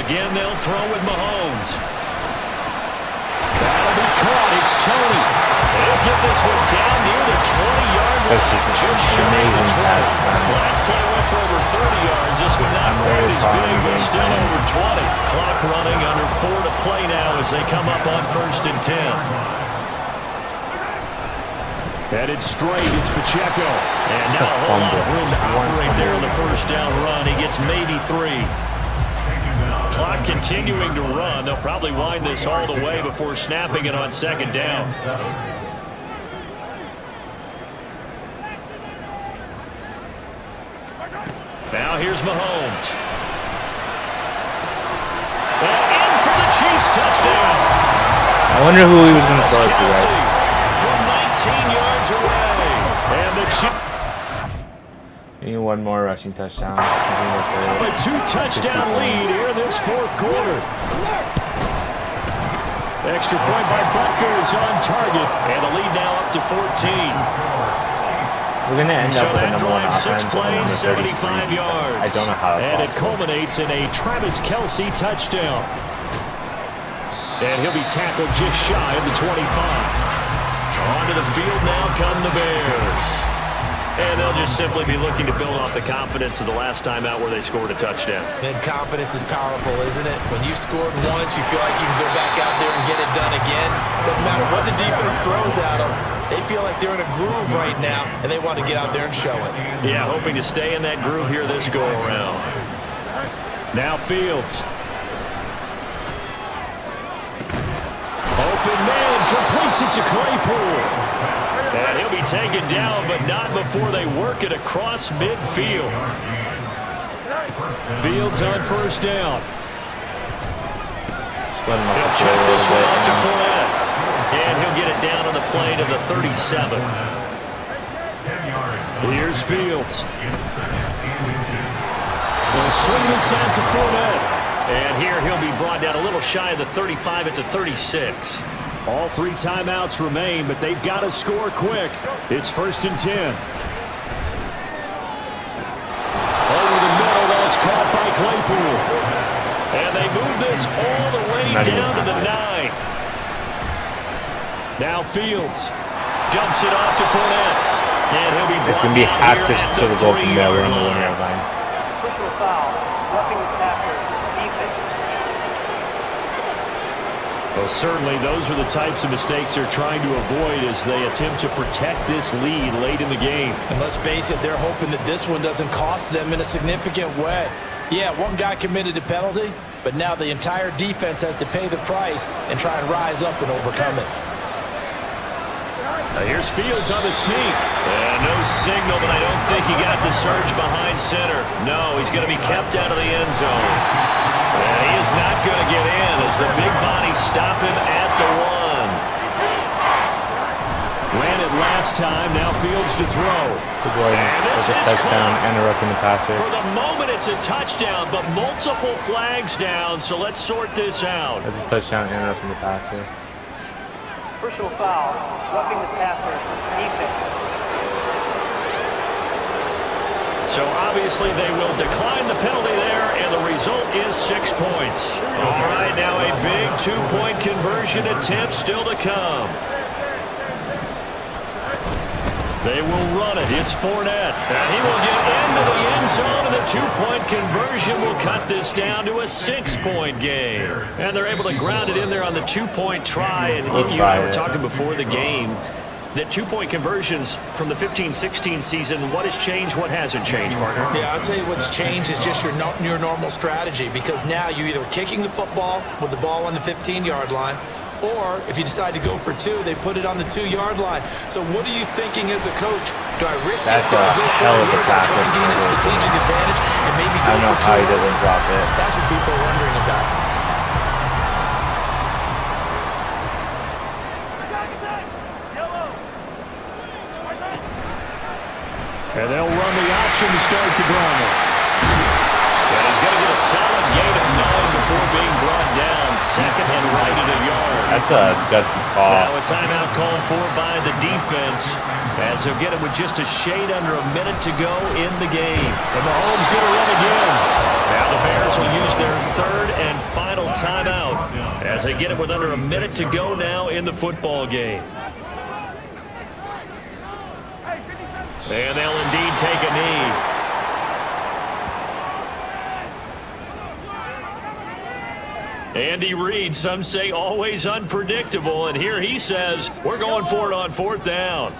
Again, they'll throw with Mahomes. That'll be caught. It's Tony. They'll get this one down near the 20-yard line. That's just amazing pass. Last play went for over 30 yards. This one not quite as big, but still over 20. Clock running, under 4 to play now as they come up on 1st and 10. Headed straight, it's Pacheco. And now a whole lot of room to operate there on the first down run. He gets maybe 3. Clock continuing to run. They'll probably wind this all the way before snapping it on 2nd down. Now here's Mahomes. And in for the Chiefs touchdown. I wonder who he was going to throw it to, right? From 19 yards away. And the Chiefs. We need one more rushing touchdown. A 2-touchdown lead here in this 4th quarter. Extra point by Butker is on target. And the lead now up to 14. We're going to end up with a number 1 6 offense. plays, 75 yards. I don't know how. And it culminates in a Travis Kelce touchdown. And he'll be tackled just shy of the 25. Onto the field now come the Bears. And they'll just simply be looking to build off the confidence of the last time out where they scored a touchdown. And confidence is powerful, isn't it? When you've scored once, you feel like you can go back out there and get it done again. Doesn't matter what the defense throws at them. They feel like they're in a groove right now, and they want to get out there and show it. Yeah, hoping to stay in that groove here this go-around. Now Fields. Open man completes it to Claypool. And he'll be taken down, but not before they work it across midfield. Fields on 1st down. He'll check this one off to Fournette. And he'll get it down on the play to the 37. Here's Fields. They'll swing this out to Fournette. And here he'll be brought down a little shy of the 35 at the 36. All 3 timeouts remain, but they've got to score quick. It's 1st and 10. Over the middle, that's caught by Claypool. And they move this all the way down to the 9. Now Fields jumps it off to Fournette. And he'll be it's going to be half distance to the goal from there. We're on the 1-yard line. Personal foul. Roughing the passer. Defense. Well, certainly those are the types of mistakes they're trying to avoid as they attempt to protect this lead late in the game. And let's face it, they're hoping that this one doesn't cost them in a significant way. Yeah, one guy committed a penalty, but now the entire defense has to pay the price and try and rise up and overcome it. Here's Fields on the sneak. And no signal, but I don't think he got the surge behind center. No, he's going to be kept out of the end zone. And he is not going to get in as the big body stop him at the 1. Ran it last time, now Fields to throw. And this is a touchdown and a roughing the passer. For the moment, it's a touchdown, but multiple flags down, so let's sort this out. That's a touchdown and a roughing the passer. Personal foul, roughing the passer, defense. So obviously they will decline the penalty there, and the result is 6 points. All right, now a big 2-point conversion attempt still to come. They will run it. It's Fournette. And he will get into the end zone, and the 2-point conversion will cut this down to a 6-point game. And they're able to ground it in there on the 2-point try. And you and I were talking before the game that 2-point conversions from the 15-16 season, what has changed, what hasn't changed, partner? Yeah, I'll tell you what's changed is just your normal strategy, because now you're either kicking the football with the ball on the 15-yard line, or if you decide to go for 2, they put it on the 2-yard line. So what are you thinking as a coach? Do I risk it? Do I go for it here to try and gain a strategic advantage and maybe go for 2? I don't know how he doesn't drop it. That's what people are wondering about. And they'll run the option to start the drive. And he's going to get a solid gain of 9 before being brought down. Second and right at a yard. That's a gutsy call. Now a timeout called for by the defense, as he'll get it with just a shade under a minute to go in the game. And Mahomes going to run again. Now the Bears will use their third and final timeout as they get it with under a minute to go now in the football game. And they'll indeed take a knee. Andy Reid, some say always unpredictable, and here he says, we're going for it on 4th down.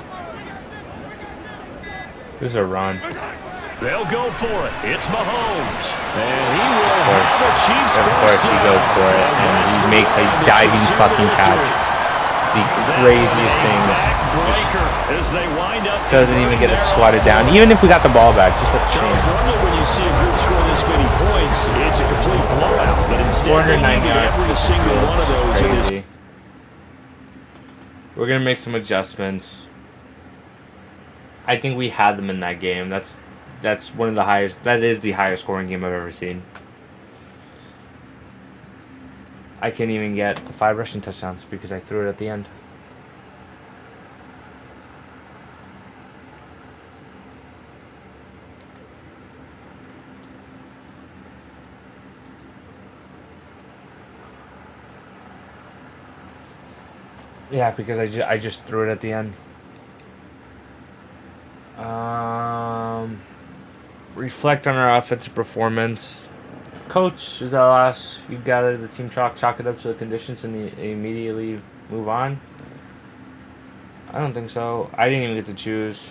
This is a run. They'll go for it. It's Mahomes. And he will have the Chiefs first down. Of course he goes for it, and he makes a diving fucking catch. The craziest thing. As they wind up, doesn't even get it swatted down. Even if we got the ball back, just a chance. Normally when you see a group score this many points, it's a complete blowout. But instead, 490 yards. every single one of those in this. We're gonna make some adjustments. I think we had them in that game. That's one of the highest. That is the highest scoring game I've ever seen. I can't even get the 5 rushing touchdowns because I threw it at the end. Yeah, because I just threw it at the end. Reflect on our offensive performance. Coach, is that last you gather the team chalk it up to the conditions and immediately move on? I don't think so. I didn't even get to choose.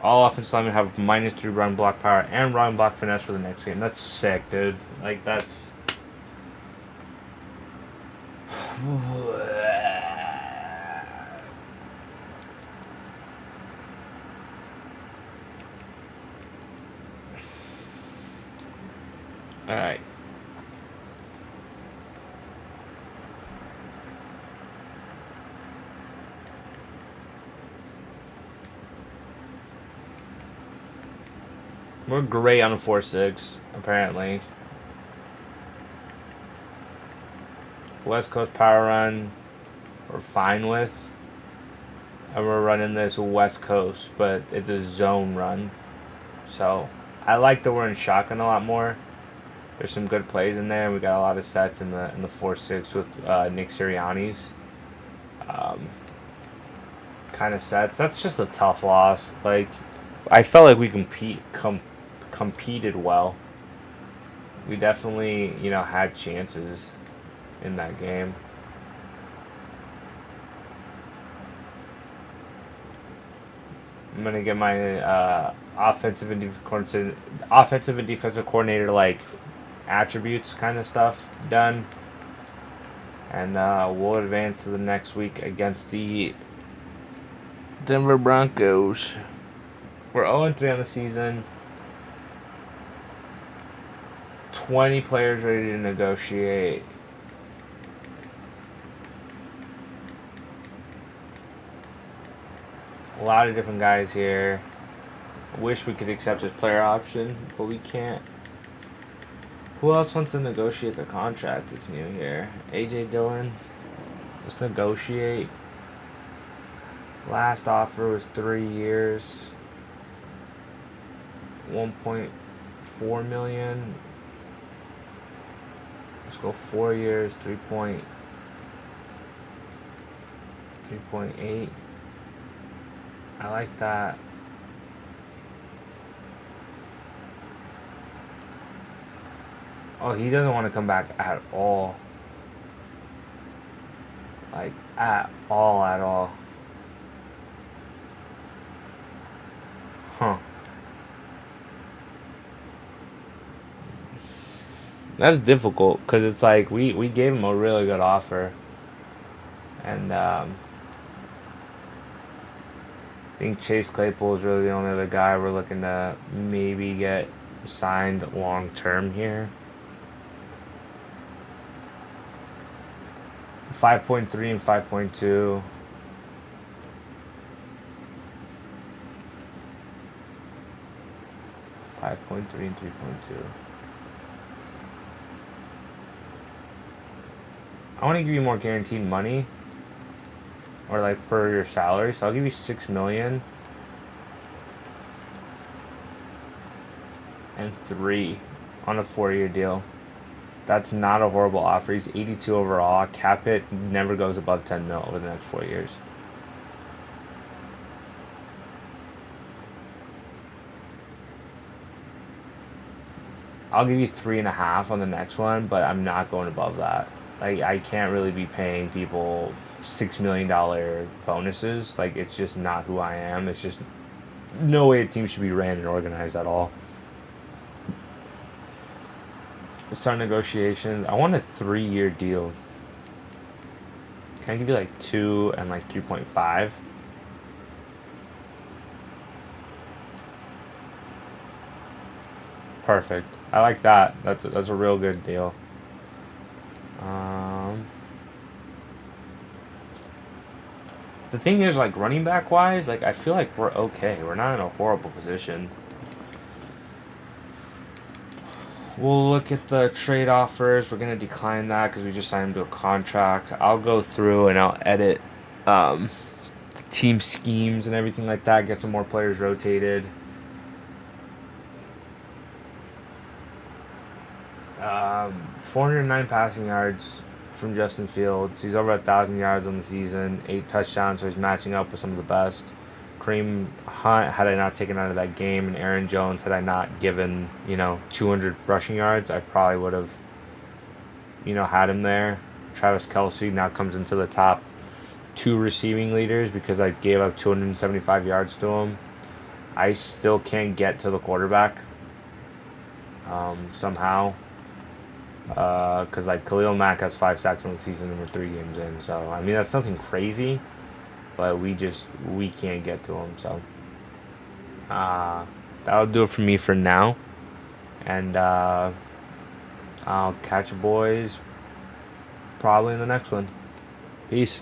All offensive linemen have -3 run block power and run block finesse for the next game. That's sick, dude. Like, that's... All right. We're great on a 4-6, apparently. West Coast power run, we're fine with. And we're running this West Coast, but it's a zone run. So, I like that we're in shotgun a lot more. There's some good plays in there. We got a lot of sets in the 4-6 with Nick Sirianni's kind of sets. That's just a tough loss. Like, I felt like we competed well. We definitely, had chances in that game. I'm gonna get my offensive and defensive coordinator like attributes kind of stuff done. And we'll advance to the next week against the Denver Broncos. We're 0-3 on the season. 20 players ready to negotiate. A lot of different guys here. Wish we could accept his player option, but we can't. Who else wants to negotiate their contract that's new here? AJ Dillon. Let's negotiate. Last offer was 3 years. 1.4 million. Let's go 4 years, 3.8. I like that. Oh, he doesn't want to come back at all. Like, at all. Huh. That's difficult, because it's like, we gave him a really good offer. And, I think Chase Claypool is really the only other guy we're looking to maybe get signed long-term here. 5.3 and 5.2. $5.3 and 3.2. I want to give you more guaranteed money, or like per your salary. So I'll give you $6 million and 3 on a 4-year deal. That's not a horrible offer. He's 82 overall. Cap hit never goes above 10 mil over the next 4 years. I'll give you 3.5 on the next one, but I'm not going above that. Like, I can't really be paying people $6 million bonuses. Like, it's just not who I am. It's just no way a team should be ran and organized at all. Start negotiations. I want a 3-year deal. Can I give you like 2 and like 3.5? Perfect. I like that. That's a real good deal. The thing is, like, running back wise, like, I feel like we're okay. We're not in a horrible position. We'll look at the trade offers. We're going to decline that because we just signed him to a contract. I'll go through and I'll edit team schemes and everything like that. Get some more players rotated. 409 passing yards from Justin Fields. He's over 1,000 yards on the season. 8 touchdowns, so he's matching up with some of the best. Kareem Hunt, had I not taken out of that game, and Aaron Jones, had I not given, 200 rushing yards, I probably would have, had him there. Travis Kelce now comes into the top 2 receiving leaders because I gave up 275 yards to him. I still can't get to the quarterback somehow. Because, like, Khalil Mack has 5 sacks on the season and we're 3 games in. So, I mean, that's something crazy. But we can't get to him. So, that'll do it for me for now. And I'll catch you boys probably in the next one. Peace.